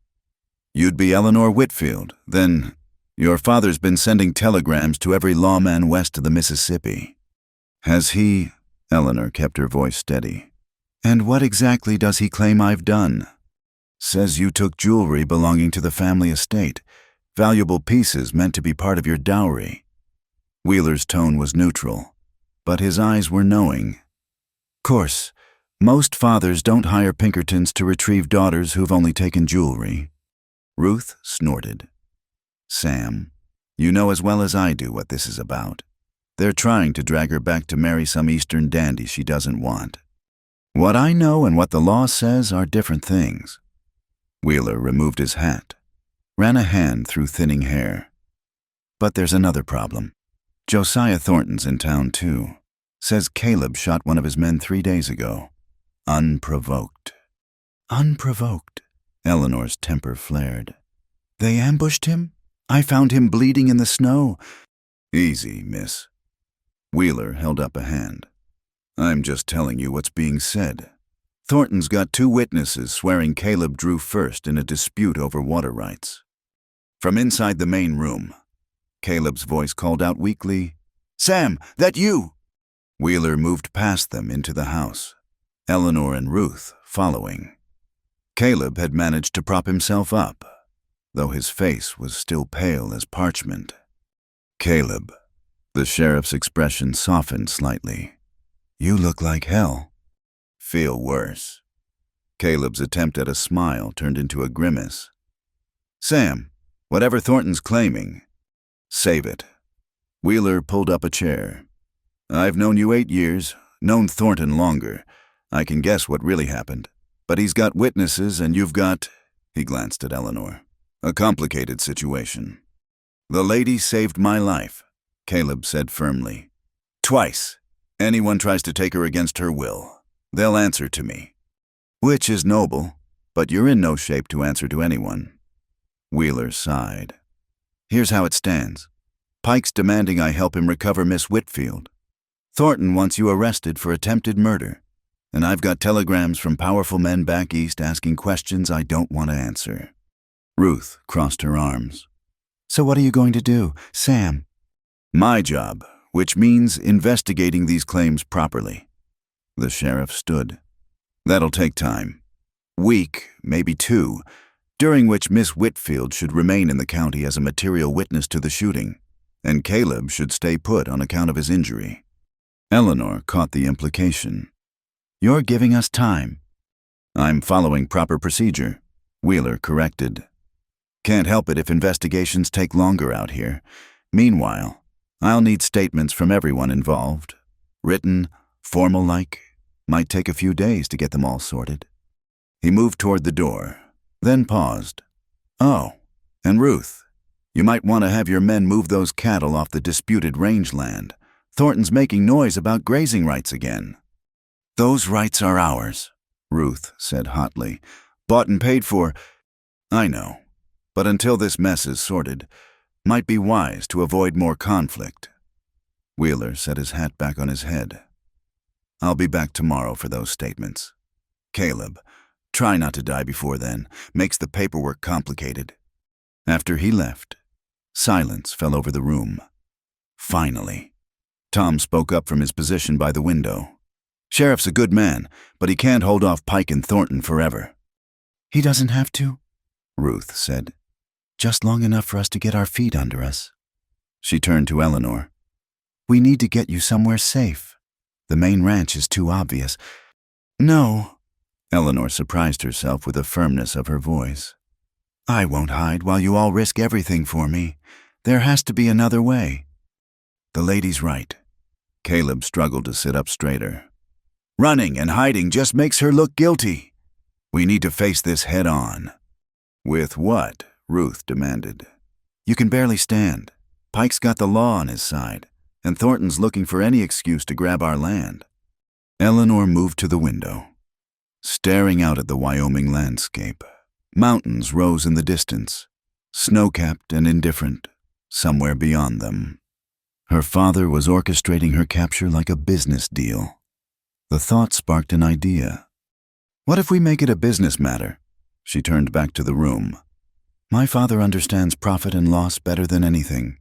You'd be Eleanor Whitfield, then your father's been sending telegrams to every lawman west of the Mississippi. Has he? Eleanor kept her voice steady. And what exactly does he claim I've done? Says you took jewelry belonging to the family estate, valuable pieces meant to be part of your dowry. Wheeler's tone was neutral, but his eyes were knowing. Course, most fathers don't hire Pinkertons to retrieve daughters who've only taken jewelry. Ruth snorted. Sam, you know as well as I do what this is about. They're trying to drag her back to marry some eastern dandy she doesn't want. What I know and what the law says are different things. Wheeler removed his hat, ran a hand through thinning hair. But there's another problem. Josiah Thornton's in town too. Says Caleb shot one of his men 3 days ago. Unprovoked. Unprovoked? Eleanor's temper flared. They ambushed him? I found him bleeding in the snow. Easy, miss. Wheeler held up a hand. I'm just telling you what's being said. Thornton's got 2 witnesses swearing Caleb drew first in a dispute over water rights. From inside the main room, Caleb's voice called out weakly, Sam, that you! Wheeler moved past them into the house, Eleanor and Ruth following. Caleb had managed to prop himself up, though his face was still pale as parchment. Caleb, the sheriff's expression softened slightly. You look like hell. Feel worse. Caleb's attempt at a smile turned into a grimace. Sam, Whatever Thornton's claiming, save it. Wheeler pulled up a chair. I've known you 8 years, known Thornton longer. I can guess what really happened. But he's got witnesses and you've got, he glanced at Eleanor, a complicated situation. The lady saved my life, Caleb said firmly. Twice. Anyone tries to take her against her will, they'll answer to me. Which is noble, but you're in no shape to answer to anyone. Wheeler sighed. Here's how it stands. Pike's demanding I help him recover Miss Whitfield. Thornton wants you arrested for attempted murder, and I've got telegrams from powerful men back east asking questions I don't want to answer. Ruth crossed her arms. So what are you going to do, Sam? My job, which means investigating these claims properly. The sheriff stood. That'll take time. Week, maybe 2, during which Miss Whitfield should remain in the county as a material witness to the shooting, and Caleb should stay put on account of his injury. Eleanor caught the implication. You're giving us time. I'm following proper procedure, Wheeler corrected. Can't help it if investigations take longer out here. Meanwhile, I'll need statements from everyone involved. Written, formal-like. Might take a few days to get them all sorted. He moved toward the door, then paused. Oh, and Ruth, you might want to have your men move those cattle off the disputed rangeland. Thornton's making noise about grazing rights again. Those rights are ours, Ruth said hotly. Bought and paid for. I know, but until this mess is sorted, might be wise to avoid more conflict. Wheeler set his hat back on his head. I'll be back tomorrow for those statements. Caleb, try not to die before then. Makes the paperwork complicated. After he left, silence fell over the room. Finally, Tom spoke up from his position by the window. Sheriff's a good man, but he can't hold off Pike and Thornton forever. He doesn't have to, Ruth said. Just long enough for us to get our feet under us. She turned to Eleanor. We need to get you somewhere safe. The main ranch is too obvious. No, Eleanor surprised herself with the firmness of her voice. I won't hide while you all risk everything for me. There has to be another way. The lady's right. Caleb struggled to sit up straighter. Running and hiding just makes her look guilty. We need to face this head on. With what? Ruth demanded. You can barely stand. Pike's got the law on his side, and Thornton's looking for any excuse to grab our land. Eleanor moved to the window. Staring out at the Wyoming landscape, mountains rose in the distance, snow-capped and indifferent, somewhere beyond them. Her father was orchestrating her capture like a business deal. The thought sparked an idea. What if we make it a business matter? She turned back to the room. My father understands profit and loss better than anything.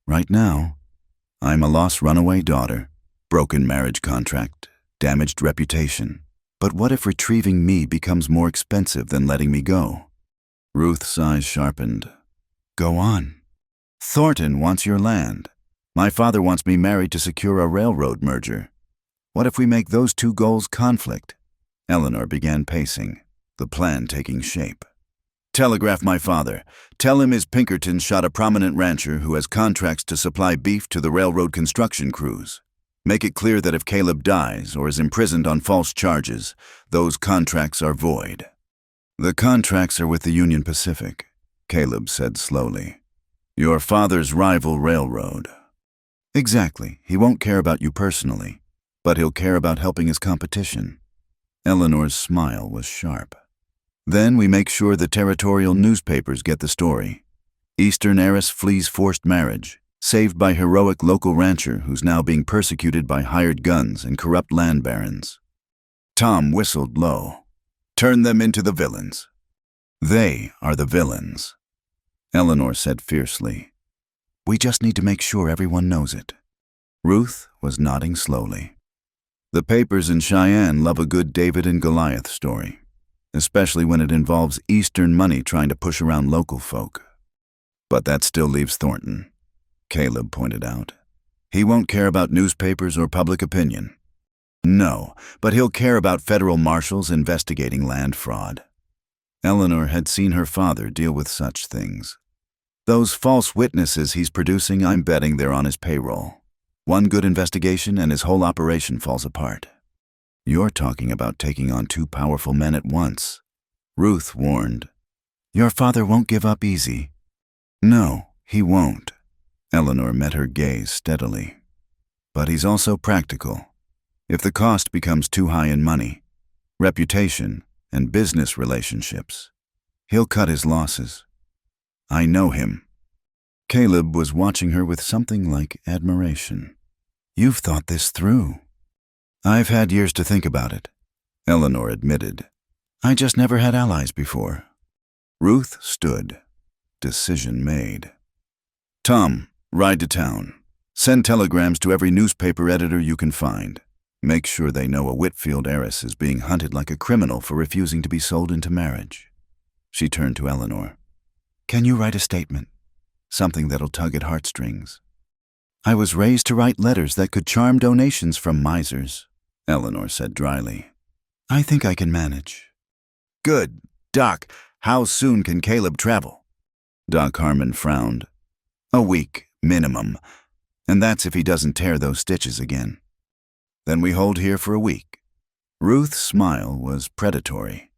Right now, I'm a lost runaway daughter, broken marriage contract, damaged reputation. But what if retrieving me becomes more expensive than letting me go? Ruth's eyes sharpened. Go on. Thornton wants your land. My father wants me married to secure a railroad merger. What if we make those two goals conflict? Eleanor began pacing, the plan taking shape. Telegraph my father. Tell him his Pinkerton shot a prominent rancher who has contracts to supply beef to the railroad construction crews. Make it clear that if Caleb dies or is imprisoned on false charges, those contracts are void. The contracts are with the Union Pacific, Caleb said slowly. Your father's rival railroad. Exactly. He won't care about you personally, but he'll care about helping his competition. Eleanor's smile was sharp. Then we make sure the territorial newspapers get the story. Eastern heiress flees forced marriage, saved by heroic local rancher who's now being persecuted by hired guns and corrupt land barons. Tom whistled low. Turn them into the villains. They are the villains, Eleanor said fiercely. We just need to make sure everyone knows it. Ruth was nodding slowly. The papers in Cheyenne love a good David and Goliath story, especially when it involves Eastern money trying to push around local folk. But that still leaves Thornton, Caleb pointed out. He won't care about newspapers or public opinion. No, but he'll care about federal marshals investigating land fraud. Eleanor had seen her father deal with such things. Those false witnesses he's producing, I'm betting they're on his payroll. One good investigation and his whole operation falls apart. You're talking about taking on two powerful men at once. Ruth warned. Your father won't give up easy. No, he won't. Eleanor met her gaze steadily. But he's also practical. If the cost becomes too high in money, reputation, and business relationships, he'll cut his losses. I know him. Caleb was watching her with something like admiration. You've thought this through. I've had years to think about it, Eleanor admitted. I just never had allies before. Ruth stood. Decision made. Tom, ride to town. Send telegrams to every newspaper editor you can find. Make sure they know a Whitfield heiress is being hunted like a criminal for refusing to be sold into marriage. She turned to Eleanor. Can you write a statement? Something that'll tug at heartstrings. I was raised to write letters that could charm donations from misers, Eleanor said dryly. I think I can manage. Good. Doc, how soon can Caleb travel? Doc Harmon frowned. A week, minimum. And that's if he doesn't tear those stitches again. Then we hold here for a week. Ruth's smile was predatory.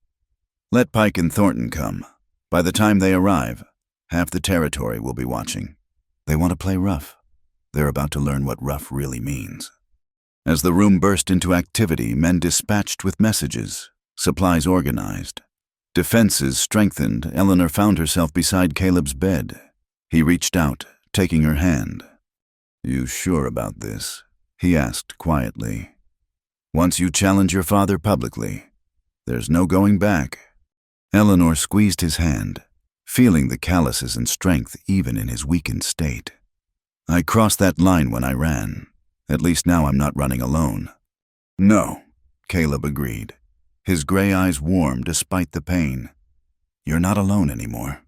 Let Pike and Thornton come. By the time they arrive, half the territory will be watching. They want to play rough. They're about to learn what rough really means. As the room burst into activity, men dispatched with messages, supplies organized. Defenses strengthened, Eleanor found herself beside Caleb's bed. He reached out, taking her hand. You sure about this? He asked quietly. Once you challenge your father publicly, there's no going back. Eleanor squeezed his hand, feeling the calluses and strength even in his weakened state. I crossed that line when I ran. At least now I'm not running alone. No, Caleb agreed. His gray eyes warmed despite the pain. You're not alone anymore.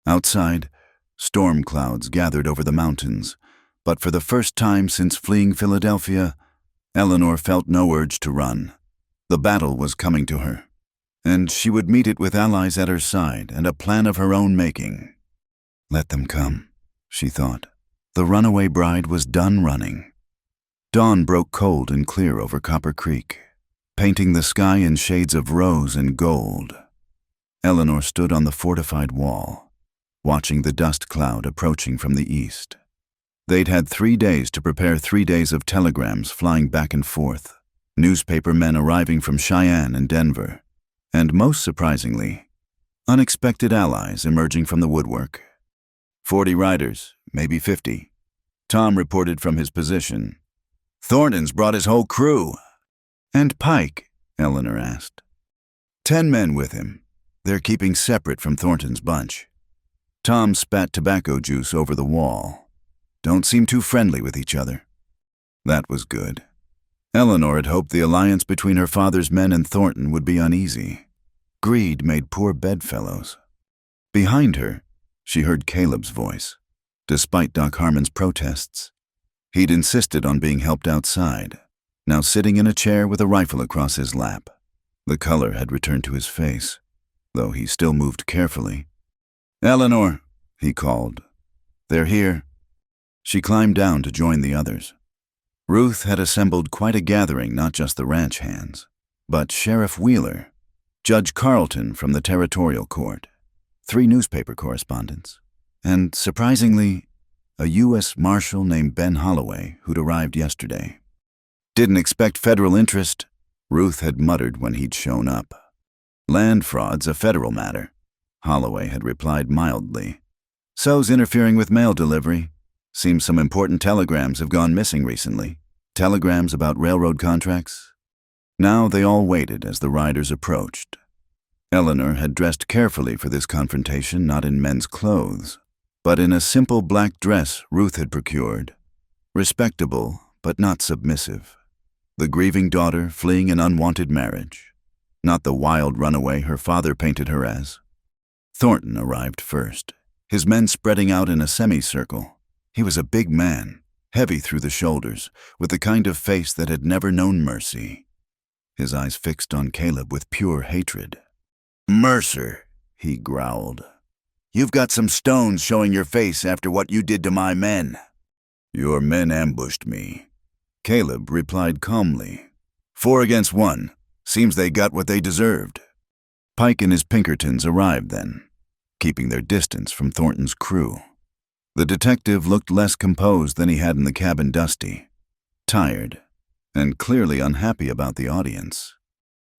Outside, storm clouds gathered over the mountains, but for the first time since fleeing Philadelphia, Eleanor felt no urge to run. The battle was coming to her, and she would meet it with allies at her side and a plan of her own making. Let them come, she thought. The runaway bride was done running. Dawn broke cold and clear over Copper Creek, painting the sky in shades of rose and gold. Eleanor stood on the fortified wall, watching the dust cloud approaching from the east. They'd had 3 days to prepare 3 days of telegrams flying back and forth, newspaper men arriving from Cheyenne and Denver, and most surprisingly, unexpected allies emerging from the woodwork. 40 riders, maybe 50. Tom reported from his position. Thornton's brought his whole crew. And Pike? Eleanor asked. 10 men with him. They're keeping separate from Thornton's bunch. Tom spat tobacco juice over the wall. Don't seem too friendly with each other. That was good. Eleanor had hoped the alliance between her father's men and Thornton would be uneasy. Greed made poor bedfellows. Behind her, she heard Caleb's voice, despite Doc Harmon's protests. He'd insisted on being helped outside, now sitting in a chair with a rifle across his lap. The color had returned to his face, though he still moved carefully. Eleanor, he called. They're here. She climbed down to join the others. Ruth had assembled quite a gathering, not just the ranch hands, but Sheriff Wheeler, Judge Carlton from the Territorial Court, 3 newspaper correspondents, and, surprisingly, a U.S. Marshal named Ben Holloway who'd arrived yesterday. Didn't expect federal interest, Ruth had muttered when he'd shown up. Land fraud's a federal matter, Holloway had replied mildly. So's interfering with mail delivery. Seems some important telegrams have gone missing recently. Telegrams about railroad contracts. Now they all waited as the riders approached. Eleanor had dressed carefully for this confrontation, not in men's clothes, but in a simple black dress Ruth had procured. Respectable, but not submissive. The grieving daughter fleeing an unwanted marriage. Not the wild runaway her father painted her as. Thornton arrived first, his men spreading out in a semicircle. He was a big man, heavy through the shoulders, with the kind of face that had never known mercy. His eyes fixed on Caleb with pure hatred. Mercer, he growled. You've got some stones showing your face after what you did to my men." "Your men ambushed me," Caleb replied calmly. 4 against 1. Seems they got what they deserved." Pike and his Pinkertons arrived then, keeping their distance from Thornton's crew. The detective looked less composed than he had in the cabin Dusty, tired, and clearly unhappy about the audience.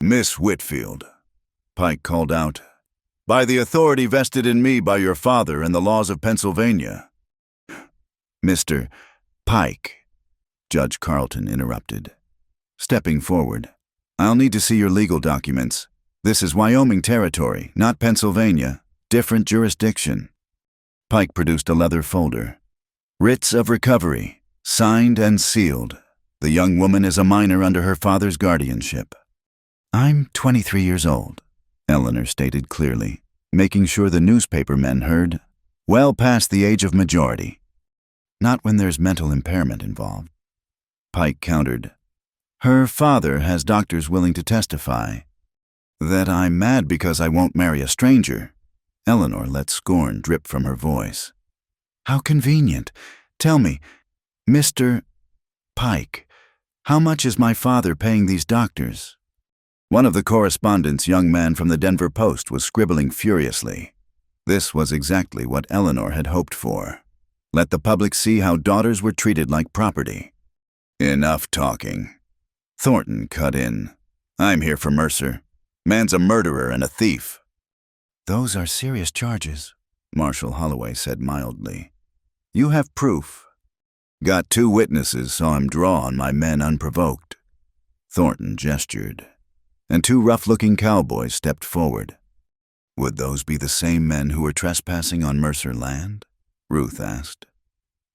"Miss Whitfield," Pike called out, "by the authority vested in me by your father and the laws of Pennsylvania." "Mr. Pike," Judge Carlton interrupted, stepping forward. "I'll need to see your legal documents. This is Wyoming territory, not Pennsylvania. Different jurisdiction." Pike produced a leather folder. "Writs of recovery, signed and sealed. The young woman is a minor under her father's guardianship." "I'm 23 years old," Eleanor stated clearly, making sure the newspaper men heard. "Well past the age of majority. Not when there's mental impairment involved." Pike countered. "Her father has doctors willing to testify that I'm mad because I won't marry a stranger." Eleanor let scorn drip from her voice. "How convenient. Tell me, Mr. Pike, how much is my father paying these doctors?" One of the correspondents, young man from the Denver Post, was scribbling furiously. This was exactly what Eleanor had hoped for. Let the public see how daughters were treated like property. "Enough talking," Thornton cut in. "I'm here for Mercer. Man's a murderer and a thief." "Those are serious charges," Marshal Holloway said mildly. "You have proof." "Got 2 witnesses saw him draw on my men unprovoked." Thornton gestured, and 2 rough-looking cowboys stepped forward. "Would those be the same men who were trespassing on Mercer land?" Ruth asked.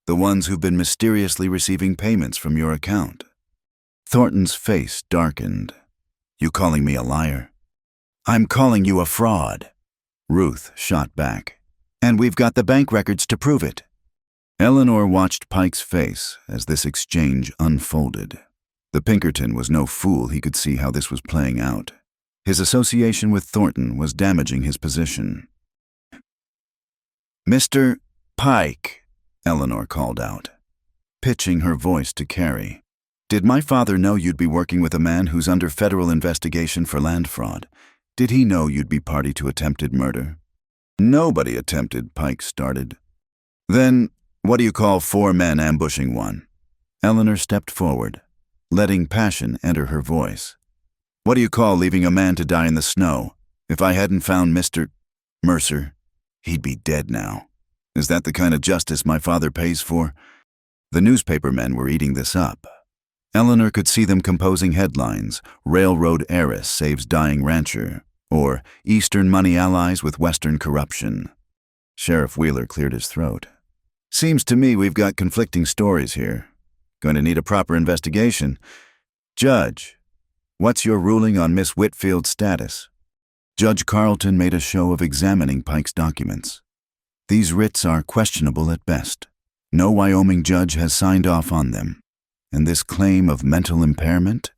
"The ones who've been mysteriously receiving payments from your account?" Thornton's face darkened. "You calling me a liar?" "I'm calling you a fraud," Ruth shot back. "And we've got the bank records to prove it." Eleanor watched Pike's face as this exchange unfolded. The Pinkerton was no fool. He could see how this was playing out. His association with Thornton was damaging his position. "Mr. Pike," Eleanor called out, pitching her voice to Carrie. "Did my father know you'd be working with a man who's under federal investigation for land fraud? Did he know you'd be party to attempted murder?" "Nobody attempted," Pike started. "Then what do you call 4 men ambushing one?" Eleanor stepped forward, letting passion enter her voice. "What do you call leaving a man to die in the snow? If I hadn't found Mr. Mercer, he'd be dead now. Is that the kind of justice my father pays for?" The newspaper men were eating this up. Eleanor could see them composing headlines: "Railroad Heiress Saves Dying Rancher," or "Eastern Money Allies with Western Corruption." Sheriff Wheeler cleared his throat. "Seems to me we've got conflicting stories here. Going to need a proper investigation. Judge, what's your ruling on Miss Whitfield's status?" Judge Carlton made a show of examining Pike's documents. "These writs are questionable at best. No Wyoming judge has signed off on them. And this claim of mental impairment?"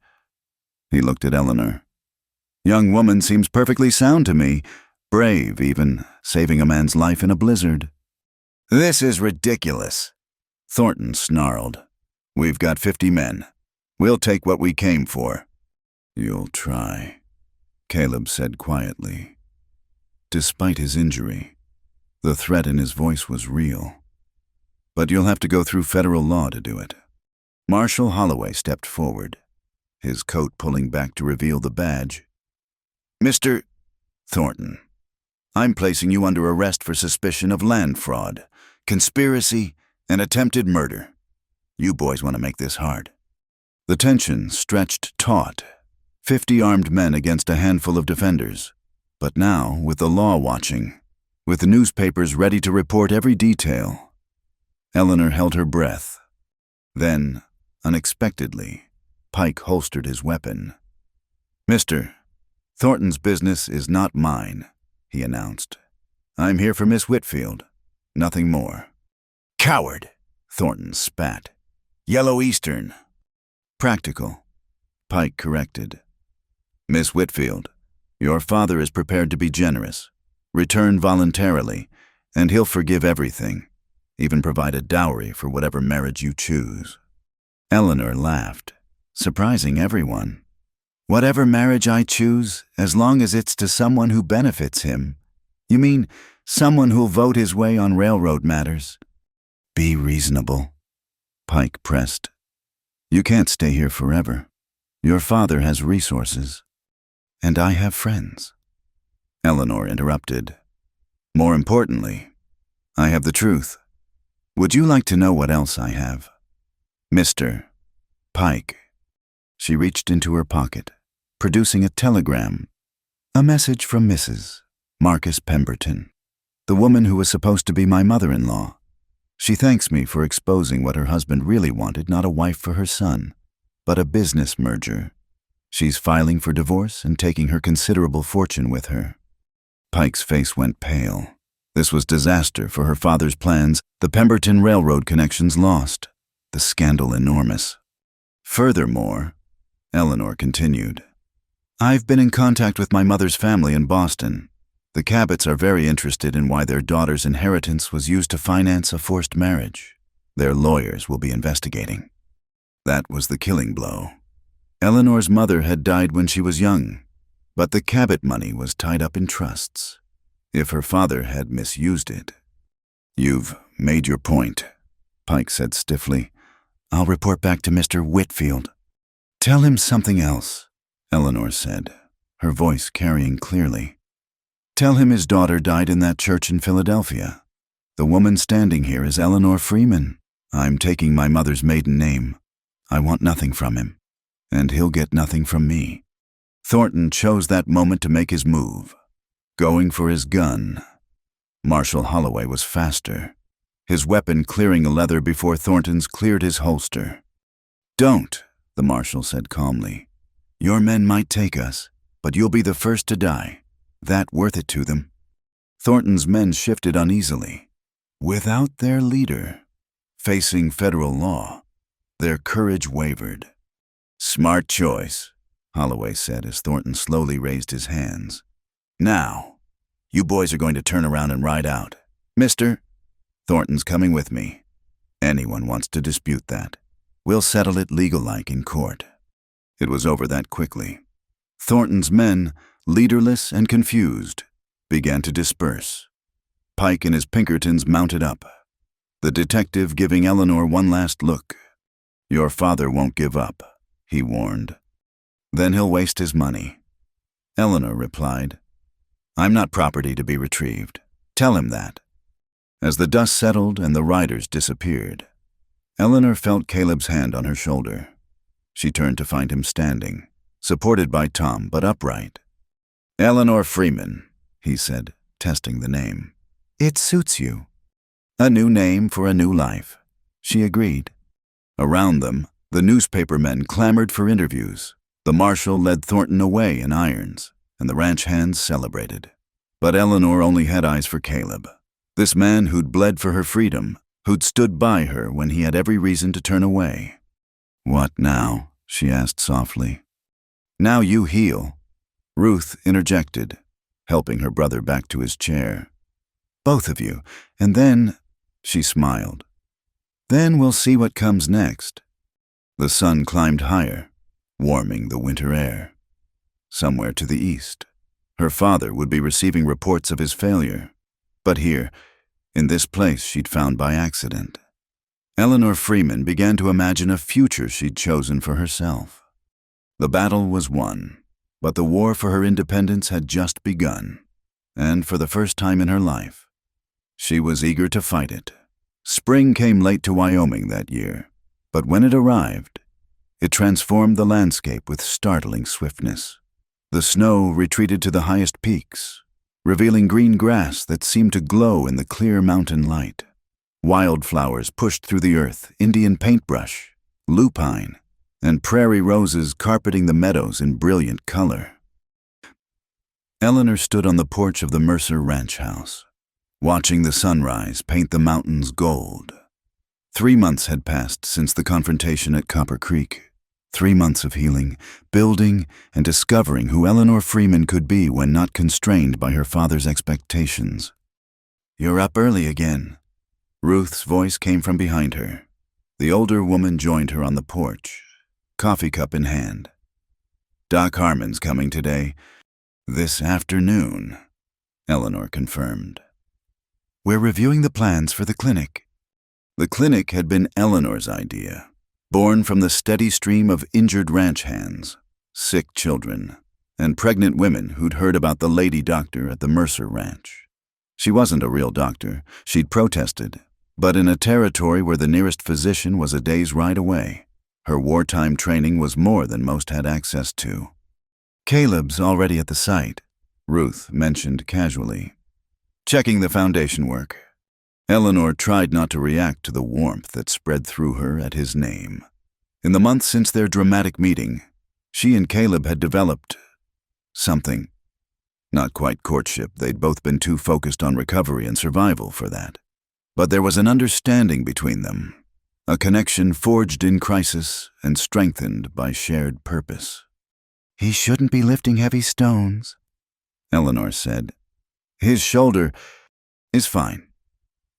He looked at Eleanor. "Young woman seems perfectly sound to me. Brave, even, saving a man's life in a blizzard." "This is ridiculous," Thornton snarled. "We've got 50 men. We'll take what we came for." "You'll try," Caleb said quietly. Despite his injury, the threat in his voice was real. "But you'll have to go through federal law to do it." Marshal Holloway stepped forward, his coat pulling back to reveal the badge. "Mr. Thornton, I'm placing you under arrest for suspicion of land fraud, conspiracy, and attempted murder. You boys want to make this hard." The tension stretched taut. 50 armed men against a handful of defenders. But now, with the law watching, with the newspapers ready to report every detail, Eleanor held her breath. Then, unexpectedly, Pike holstered his weapon. "Mr. Thornton's business is not mine," he announced. "I'm here for Miss Whitfield. Nothing more." "Coward," Thornton spat. "Yellow Eastern." "Practical," Pike corrected. "Miss Whitfield, your father is prepared to be generous. Return voluntarily, And he'll forgive everything, even provide a dowry for whatever marriage you choose. Eleanor laughed, surprising everyone. Whatever marriage I choose, as long as it's to someone who benefits him. You mean someone who'll vote his way on railroad matters? Be reasonable, Pike pressed. You can't stay here forever. Your father has resources, and I have friends. Eleanor interrupted. More importantly, I have the truth. Would you like to know what else I have? Mr. Pike. She reached into her pocket, producing a telegram. A message from Mrs. Marcus Pemberton, the woman who was supposed to be my mother-in-law. She thanks me for exposing what her husband really wanted, not a wife for her son, but a business merger. She's filing for divorce and taking her considerable fortune with her. Pike's face went pale. This was disaster for her father's plans, the Pemberton Railroad connections lost, the scandal enormous. Furthermore, Eleanor continued, I've been in contact with my mother's family in Boston. The Cabots are very interested in why their daughter's inheritance was used to finance a forced marriage. Their lawyers will be investigating. That was the killing blow. Eleanor's mother had died when she was young, but the Cabot money was tied up in trusts. If her father had misused it. You've made your point, Pike said stiffly. I'll report back to Mr. Whitfield. Tell him something else, Eleanor said, her voice carrying clearly. Tell him his daughter died in that church in Philadelphia. The woman standing here is Eleanor Freeman. I'm taking my mother's maiden name. I want nothing from him, and he'll get nothing from me. Thornton chose that moment to make his move, going for his gun. Marshal Holloway was faster, his weapon clearing a leather before Thornton's cleared his holster. Don't, the marshal said calmly. Your men might take us, but you'll be the first to die. That worth it to them? Thornton's men shifted uneasily. Without their leader, facing federal law, their courage wavered. Smart choice, Holloway said as Thornton slowly raised his hands. Now, you boys are going to turn around and ride out. Mister, Thornton's coming with me. Anyone wants to dispute that, we'll settle it legal-like in court. It was over that quickly. Thornton's men, leaderless and confused, began to disperse. Pike and his Pinkertons mounted up, the detective giving Eleanor one last look. Your father won't give up, he warned. Then he'll waste his money. Eleanor replied, I'm not property to be retrieved. Tell him that. As the dust settled and the riders disappeared, Eleanor felt Caleb's hand on her shoulder. She turned to find him standing, supported by Tom, but upright. Eleanor Freeman, he said, testing the name. It suits you. A new name for a new life, she agreed. Around them, the newspaper men clamored for interviews. The marshal led Thornton away in irons, and the ranch hands celebrated. But Eleanor only had eyes for Caleb, this man who'd bled for her freedom, who'd stood by her when he had every reason to turn away. What now? She asked softly. Now you heal. Ruth interjected, helping her brother back to his chair. Both of you, and then, she smiled. Then we'll see what comes next. The sun climbed higher, warming the winter air. Somewhere to the east, her father would be receiving reports of his failure. But here, in this place she'd found by accident, Eleanor Freeman began to imagine a future she'd chosen for herself. The battle was won, but the war for her independence had just begun, and for the first time in her life, she was eager to fight it. Spring came late to Wyoming that year, but when it arrived, it transformed the landscape with startling swiftness. The snow retreated to the highest peaks, revealing green grass that seemed to glow in the clear mountain light. Wildflowers pushed through the earth, Indian paintbrush, lupine, and prairie roses carpeting the meadows in brilliant color. Eleanor stood on the porch of the Mercer Ranch house, watching the sunrise paint the mountains gold. 3 months had passed since the confrontation at Copper Creek. 3 months of healing, building, and discovering who Eleanor Freeman could be when not constrained by her father's expectations. You're up early again. Ruth's voice came from behind her. The older woman joined her on the porch, coffee cup in hand. Doc Harmon's coming today. This afternoon, Eleanor confirmed. We're reviewing the plans for the clinic. The clinic had been Eleanor's idea, born from the steady stream of injured ranch hands, sick children, and pregnant women who'd heard about the lady doctor at the Mercer Ranch. She wasn't a real doctor, she'd protested, but in a territory where the nearest physician was a day's ride away, her wartime training was more than most had access to. Caleb's already at the site, Ruth mentioned casually, checking the foundation work. Eleanor tried not to react to the warmth that spread through her at his name. In the months since their dramatic meeting, she and Caleb had developed something. Not quite courtship, they'd both been too focused on recovery and survival for that. But there was an understanding between them, a connection forged in crisis and strengthened by shared purpose. He shouldn't be lifting heavy stones, Eleanor said. His shoulder is fine.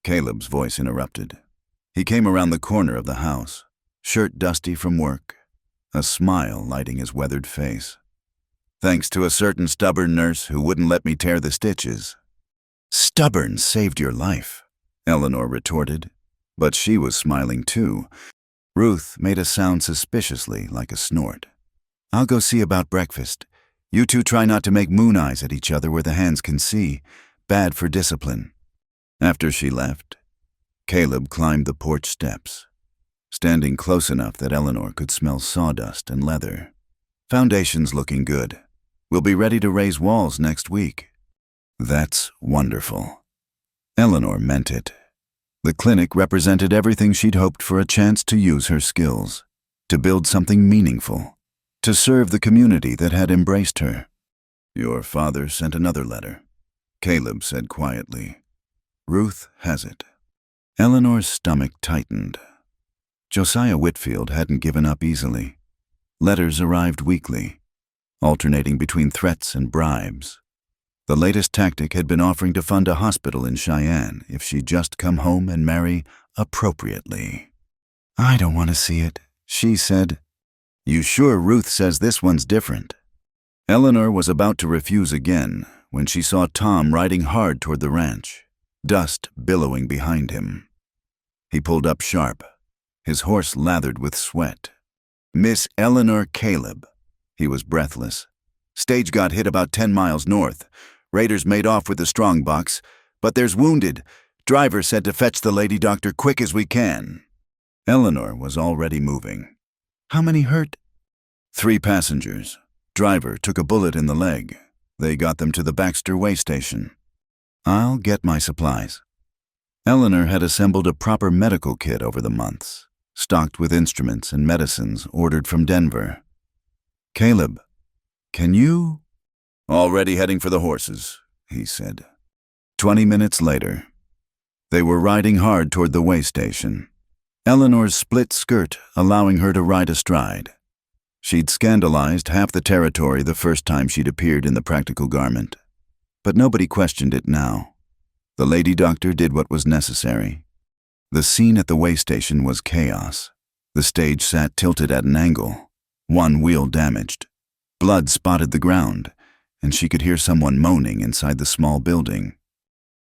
Caleb's voice interrupted. He came around the corner of the house, shirt dusty from work, a smile lighting his weathered face. Thanks to a certain stubborn nurse who wouldn't let me tear the stitches. Stubborn saved your life, Eleanor retorted, but she was smiling too. Ruth made a sound suspiciously like a snort. I'll go see about breakfast. You two try not to make moon eyes at each other where the hands can see. Bad for discipline. After she left, Caleb climbed the porch steps, standing close enough that Eleanor could smell sawdust and leather. Foundation's looking good. We'll be ready to raise walls next week. That's wonderful. Eleanor meant it. The clinic represented everything she'd hoped for a chance to use her skills, to build something meaningful, to serve the community that had embraced her. Your father sent another letter, Caleb said quietly. Ruth has it. Eleanor's stomach tightened. Josiah Whitfield hadn't given up easily. Letters arrived weekly, alternating between threats and bribes. The latest tactic had been offering to fund a hospital in Cheyenne if she'd just come home and marry appropriately. I don't want to see it, she said. You sure Ruth says this one's different? Eleanor was about to refuse again when she saw Tom riding hard toward the ranch, dust billowing behind him. He pulled up sharp, his horse lathered with sweat. Miss Eleanor Caleb. He was breathless. Stage got hit about 10 miles north. Raiders made off with the strongbox, but there's wounded. Driver said to fetch the lady doctor quick as we can. Eleanor was already moving. How many hurt? 3 passengers. Driver took a bullet in the leg. They got them to the Baxter way station. I'll get my supplies. Eleanor had assembled a proper medical kit over the months, stocked with instruments and medicines ordered from Denver. Caleb, can you? Already heading for the horses, he said. 20 minutes later, they were riding hard toward the way station, Eleanor's split skirt allowing her to ride astride. She'd scandalized half the territory the first time she'd appeared in the practical garment, but nobody questioned it now. The lady doctor did what was necessary. The scene at the way station was chaos. The stage sat tilted at an angle, one wheel damaged. Blood spotted the ground, and she could hear someone moaning inside the small building.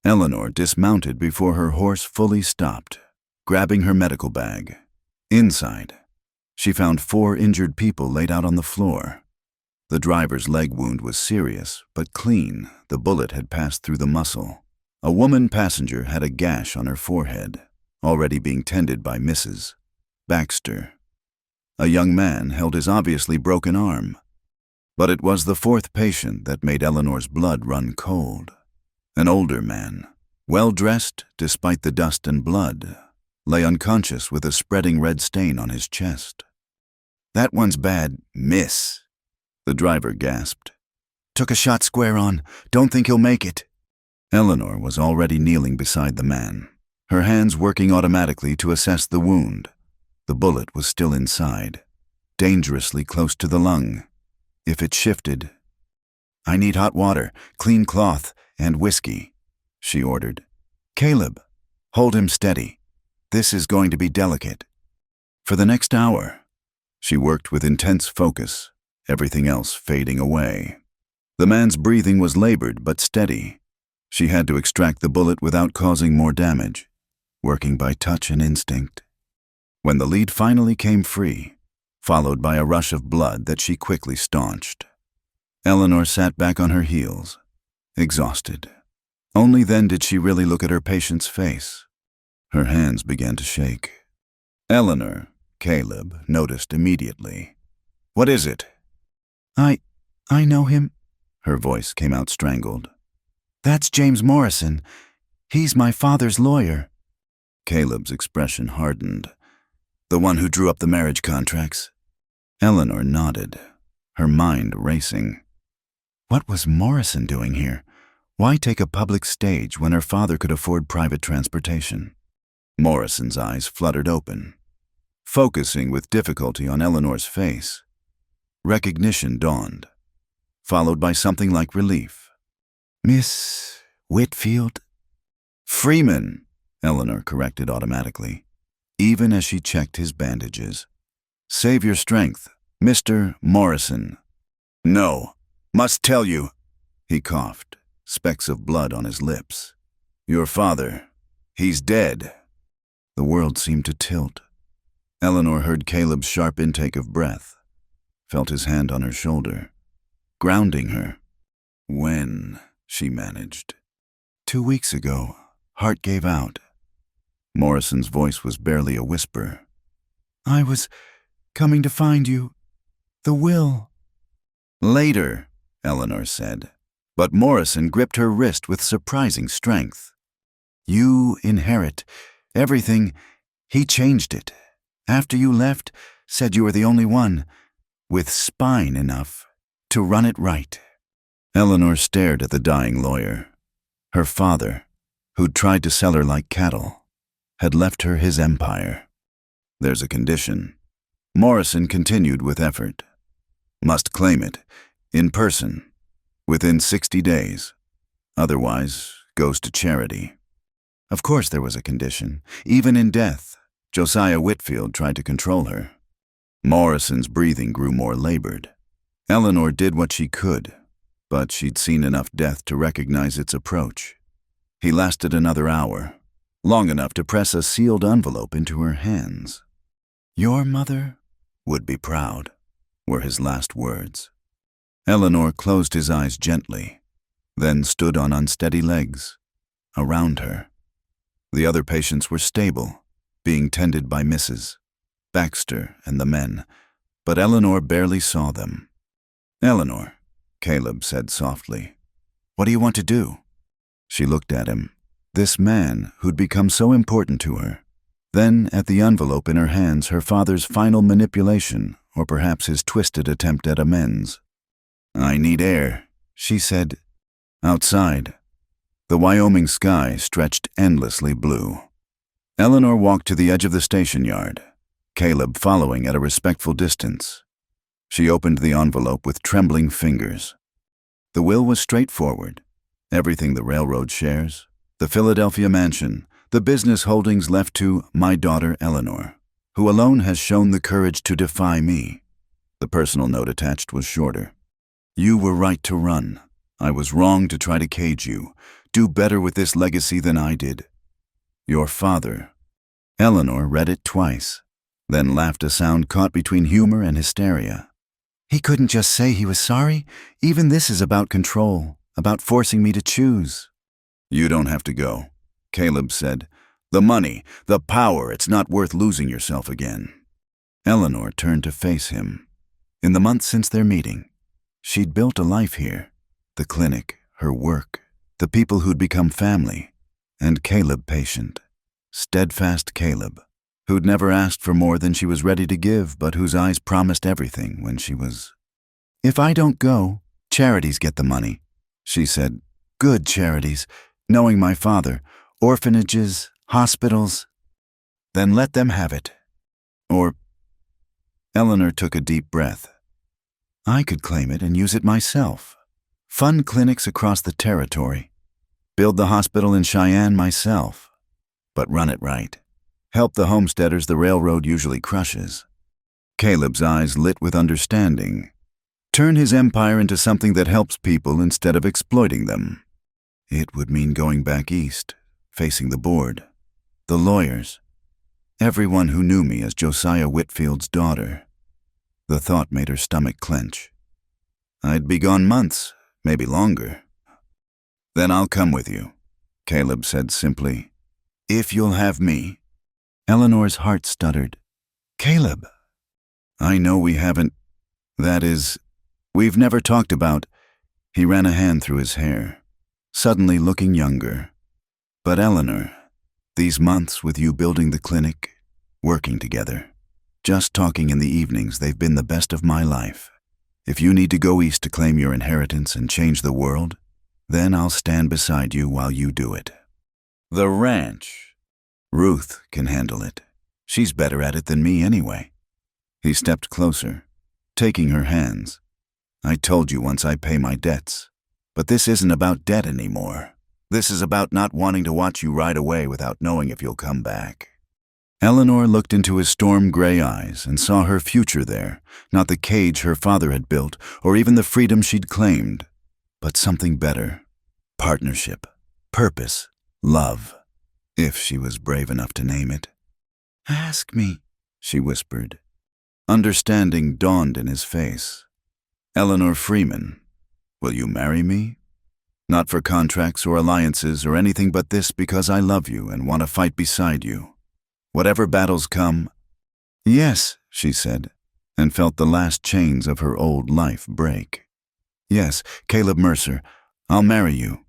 Eleanor dismounted before her horse fully stopped, grabbing her medical bag. Inside, she found 4 injured people laid out on the floor. The driver's leg wound was serious, but clean. The bullet had passed through the muscle. A woman passenger had a gash on her forehead, already being tended by Mrs. Baxter. A young man held his obviously broken arm. But it was the 4th patient that made Eleanor's blood run cold. An older man, well-dressed despite the dust and blood, lay unconscious with a spreading red stain on his chest. That one's bad, miss, the driver gasped. Took a shot square on. Don't think he'll make it. Eleanor was already kneeling beside the man, her hands working automatically to assess the wound. The bullet was still inside, dangerously close to the lung. If it shifted... I need hot water, clean cloth, and whiskey, she ordered. Caleb, hold him steady. This is going to be delicate. For the next hour, she worked with intense focus, everything else fading away. The man's breathing was labored but steady. She had to extract the bullet without causing more damage, working by touch and instinct. When the lead finally came free, followed by a rush of blood that she quickly staunched, Eleanor sat back on her heels, exhausted. Only then did she really look at her patient's face. Her hands began to shake. Eleanor, Caleb noticed immediately. "What is it?" I know him." Her voice came out strangled. "That's James Morrison. He's my father's lawyer." Caleb's expression hardened. "The one who drew up the marriage contracts?" Eleanor nodded, her mind racing. What was Morrison doing here? Why take a public stage when her father could afford private transportation? Morrison's eyes fluttered open, focusing with difficulty on Eleanor's face. Recognition dawned, followed by something like relief. "Miss Whitfield?" "Freeman," Eleanor corrected automatically, even as she checked his bandages. "Save your strength, Mr. Morrison." "No, must tell you," he coughed, specks of blood on his lips. "Your father, he's dead." The world seemed to tilt. Eleanor heard Caleb's sharp intake of breath, felt his hand on her shoulder, grounding her. "When?" she managed. 2 weeks ago, heart gave out." Morrison's voice was barely a whisper. "I was coming to find you. The will." "Later," Eleanor said, but Morrison gripped her wrist with surprising strength. "You inherit everything. He changed it. After you left, said you were the only one with spine enough to run it right." Eleanor stared at the dying lawyer. Her father, who'd tried to sell her like cattle, had left her his empire. "There's a condition," Morrison continued with effort. "Must claim it, in person, within 60 days. Otherwise, goes to charity." Of course there was a condition. Even in death, Josiah Whitfield tried to control her. Morrison's breathing grew more labored. Eleanor did what she could, but she'd seen enough death to recognize its approach. He lasted another hour, long enough to press a sealed envelope into her hands. "Your mother would be proud," were his last words. Eleanor closed his eyes gently, then stood on unsteady legs. Around her, the other patients were stable, being tended by Mrs. Baxter and the men, but Eleanor barely saw them. "Eleanor," Caleb said softly, "what do you want to do?" She looked at him, this man who'd become so important to her. Then, at the envelope in her hands, her father's final manipulation, or perhaps his twisted attempt at amends. "I need air," she said. Outside, the Wyoming sky stretched endlessly blue. Eleanor walked to the edge of the station yard, Caleb following at a respectful distance. She opened the envelope with trembling fingers. The will was straightforward. Everything the railroad shares, the Philadelphia mansion, the business holdings left to my daughter Eleanor, who alone has shown the courage to defy me. The personal note attached was shorter. "You were right to run. I was wrong to try to cage you. Do better with this legacy than I did. Your father." Eleanor read it twice, then laughed, a sound caught between humor and hysteria. "He couldn't just say he was sorry. Even this is about control, about forcing me to choose." "You don't have to go," Caleb said. "The money, the power, it's not worth losing yourself again." Eleanor turned to face him. In the months since their meeting, she'd built a life here. The clinic, her work, the people who'd become family, and Caleb patient. Steadfast Caleb, who'd never asked for more than she was ready to give, but whose eyes promised everything when she was... "If I don't go, Charities get the money," she said. good charities, knowing my father, orphanages, hospitals." "Then let them have it. Or..." Eleanor took a deep breath. "I could claim it and use it myself. Fund clinics across the territory. Build the hospital in Cheyenne myself. But run it right. Help the homesteaders the railroad usually crushes. Caleb's eyes lit with understanding. Turn his empire into something that helps people instead of exploiting them. It would mean going back east, facing the board, the lawyers, everyone who knew me as Josiah Whitfield's daughter. The thought made her stomach clench. I'd be gone months, maybe longer. Then I'll come with you, Caleb said simply. If you'll have me. Eleanor's heart stuttered. Caleb. I know we haven't. That is, we've never talked about. He ran a hand through his hair, suddenly looking younger. But Eleanor, these months with you building the clinic, working together, just talking in the evenings, they've been the best of my life. If you need to go east to claim your inheritance and change the world, then I'll stand beside you while you do it. The ranch. Ruth can handle it. She's better at it than me anyway. He stepped closer, taking her hands. I told you once I pay my debts. But this isn't about debt anymore. This is about not wanting to watch you ride away without knowing if you'll come back. Eleanor looked into his storm-gray eyes and saw her future there, not the cage her father had built or even the freedom she'd claimed, but something better. Partnership, purpose, love, if she was brave enough to name it. Ask me, she whispered. Understanding dawned in his face. Eleanor Freeman, will you marry me? Not for contracts or alliances or anything but this, because I love you and want to fight beside you. Whatever battles come. Yes, she said, and felt the last chains of her old life break. Yes, Caleb Mercer, I'll marry you.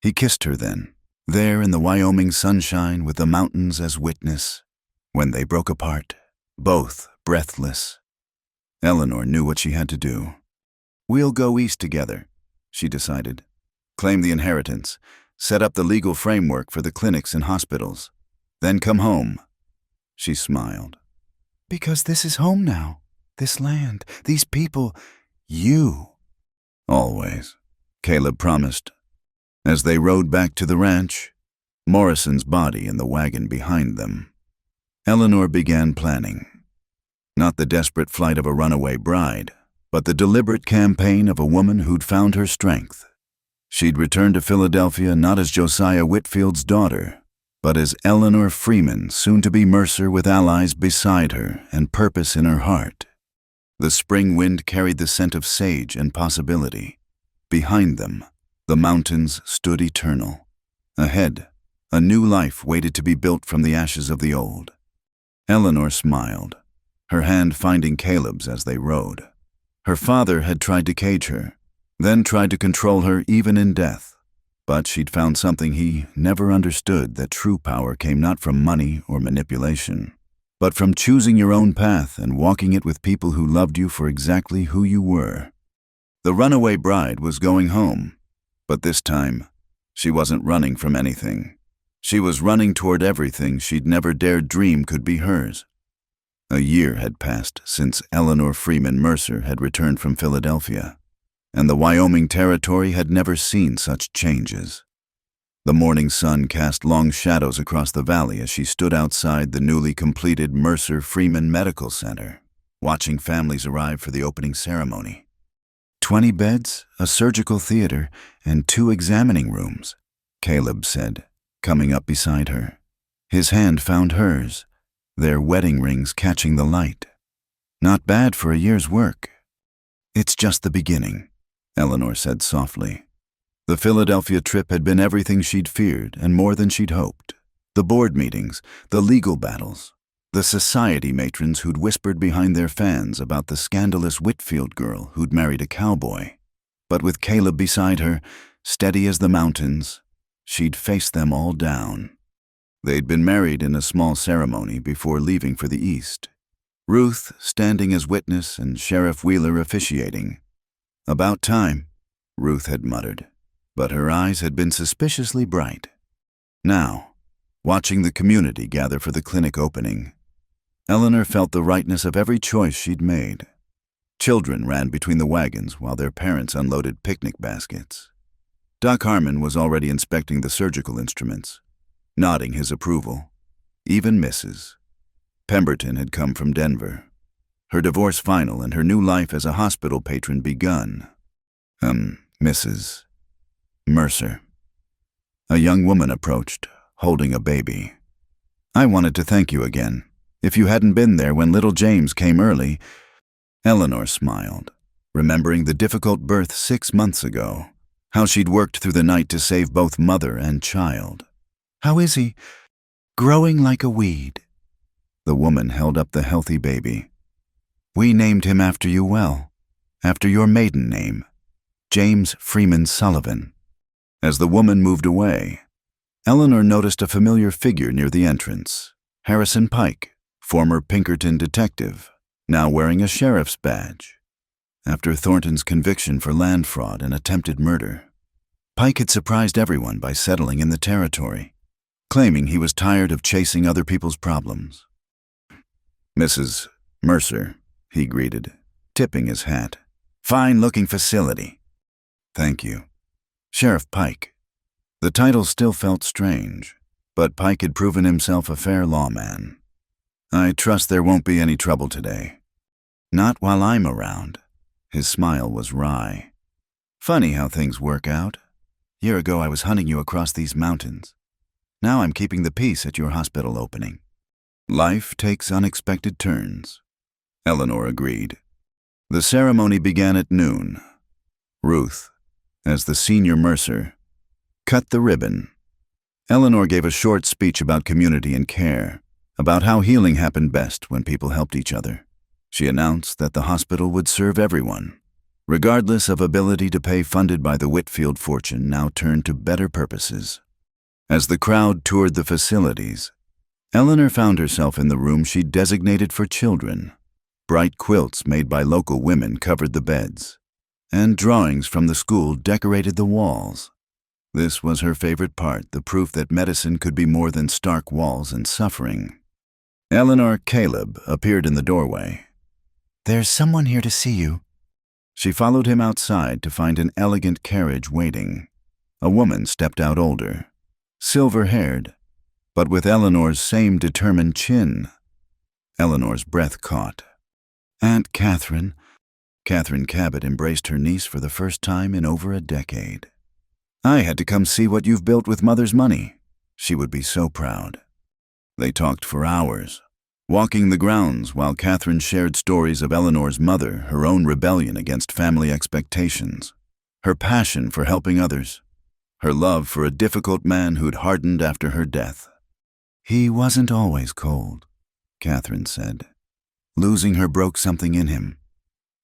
He kissed her then, there in the Wyoming sunshine with the mountains as witness, when they broke apart, both breathless. Eleanor knew what she had to do. We'll go east together, she decided. Claim the inheritance, set up the legal framework for the clinics and hospitals, then come home. She smiled. Because this is home now, this land, these people, you. Always, Caleb promised. As they rode back to the ranch, Morrison's body in the wagon behind them, Eleanor began planning. Not the desperate flight of a runaway bride, but the deliberate campaign of a woman who'd found her strength. She'd returned to Philadelphia not as Josiah Whitfield's daughter, but as Eleanor Freeman, soon to be Mercer with allies beside her and purpose in her heart. The spring wind carried the scent of sage and possibility. Behind them, the mountains stood eternal. Ahead, a new life waited to be built from the ashes of the old. Eleanor smiled, her hand finding Caleb's as they rode. Her father had tried to cage her, then tried to control her even in death. But she'd found something he never understood, that true power came not from money or manipulation, but from choosing your own path and walking it with people who loved you for exactly who you were. The runaway bride was going home, but this time, she wasn't running from anything. She was running toward everything she'd never dared dream could be hers. A year had passed since Eleanor Freeman Mercer had returned from Philadelphia, and the Wyoming Territory had never seen such changes. The morning sun cast long shadows across the valley as she stood outside the newly completed Mercer Freeman Medical Center, watching families arrive for the opening ceremony. 20 beds, a surgical theater, and 2 examining rooms, Caleb said, coming up beside her. His hand found hers, their wedding rings catching the light. Not bad for a year's work. It's just the beginning, Eleanor said softly. The Philadelphia trip had been everything she'd feared and more than she'd hoped. The board meetings, the legal battles, the society matrons who'd whispered behind their fans about the scandalous Whitfield girl who'd married a cowboy. But with Caleb beside her, steady as the mountains, she'd face them all down. They'd been married in a small ceremony before leaving for the East. Ruth standing as witness and Sheriff Wheeler officiating. About time, Ruth had muttered, but her eyes had been suspiciously bright. Now, watching the community gather for the clinic opening, Eleanor felt the rightness of every choice she'd made. Children ran between the wagons while their parents unloaded picnic baskets. Doc Harmon was already inspecting the surgical instruments, nodding his approval. Even Mrs. Pemberton had come from Denver. Her divorce final and her new life as a hospital patron begun. Mrs. Mercer. A young woman approached, holding a baby. I wanted to thank you again. If you hadn't been there when little James came early. Eleanor smiled, remembering the difficult birth 6 months ago, how she'd worked through the night to save both mother and child. How is he? Growing like a weed. The woman held up the healthy baby. We named him after you well, after your maiden name, James Freeman Sullivan. As the woman moved away, Eleanor noticed a familiar figure near the entrance, Harrison Pike, former Pinkerton detective, now wearing a sheriff's badge. After Thornton's conviction for land fraud and attempted murder, Pike had surprised everyone by settling in the territory, claiming he was tired of chasing other people's problems. Mrs. Mercer, he greeted, tipping his hat. Fine-looking facility. Thank you. Sheriff Pike. The title still felt strange, but Pike had proven himself a fair lawman. I trust there won't be any trouble today. Not while I'm around. His smile was wry. Funny how things work out. A year ago I was hunting you across these mountains. Now I'm keeping the peace at your hospital opening. Life takes unexpected turns. Eleanor agreed. The ceremony began at noon. Ruth, as the senior Mercer, cut the ribbon. Eleanor gave a short speech about community and care, about how healing happened best when people helped each other. She announced that the hospital would serve everyone, regardless of ability to pay, funded by the Whitfield fortune now turned to better purposes. As the crowd toured the facilities, Eleanor found herself in the room she'd designated for children. Bright quilts made by local women covered the beds, and drawings from the school decorated the walls. This was her favorite part, the proof that medicine could be more than stark walls and suffering. Eleanor Caleb appeared in the doorway. There's someone here to see you. She followed him outside to find an elegant carriage waiting. A woman stepped out older, silver-haired, but with Eleanor's same determined chin. Eleanor's breath caught. Aunt Catherine. Catherine Cabot embraced her niece for the first time in over a decade. I had to come see what you've built with Mother's money. She would be so proud. They talked for hours, walking the grounds while Catherine shared stories of Eleanor's mother, her own rebellion against family expectations, her passion for helping others, her love for a difficult man who'd hardened after her death. He wasn't always cold, Catherine said. Losing her broke something in him.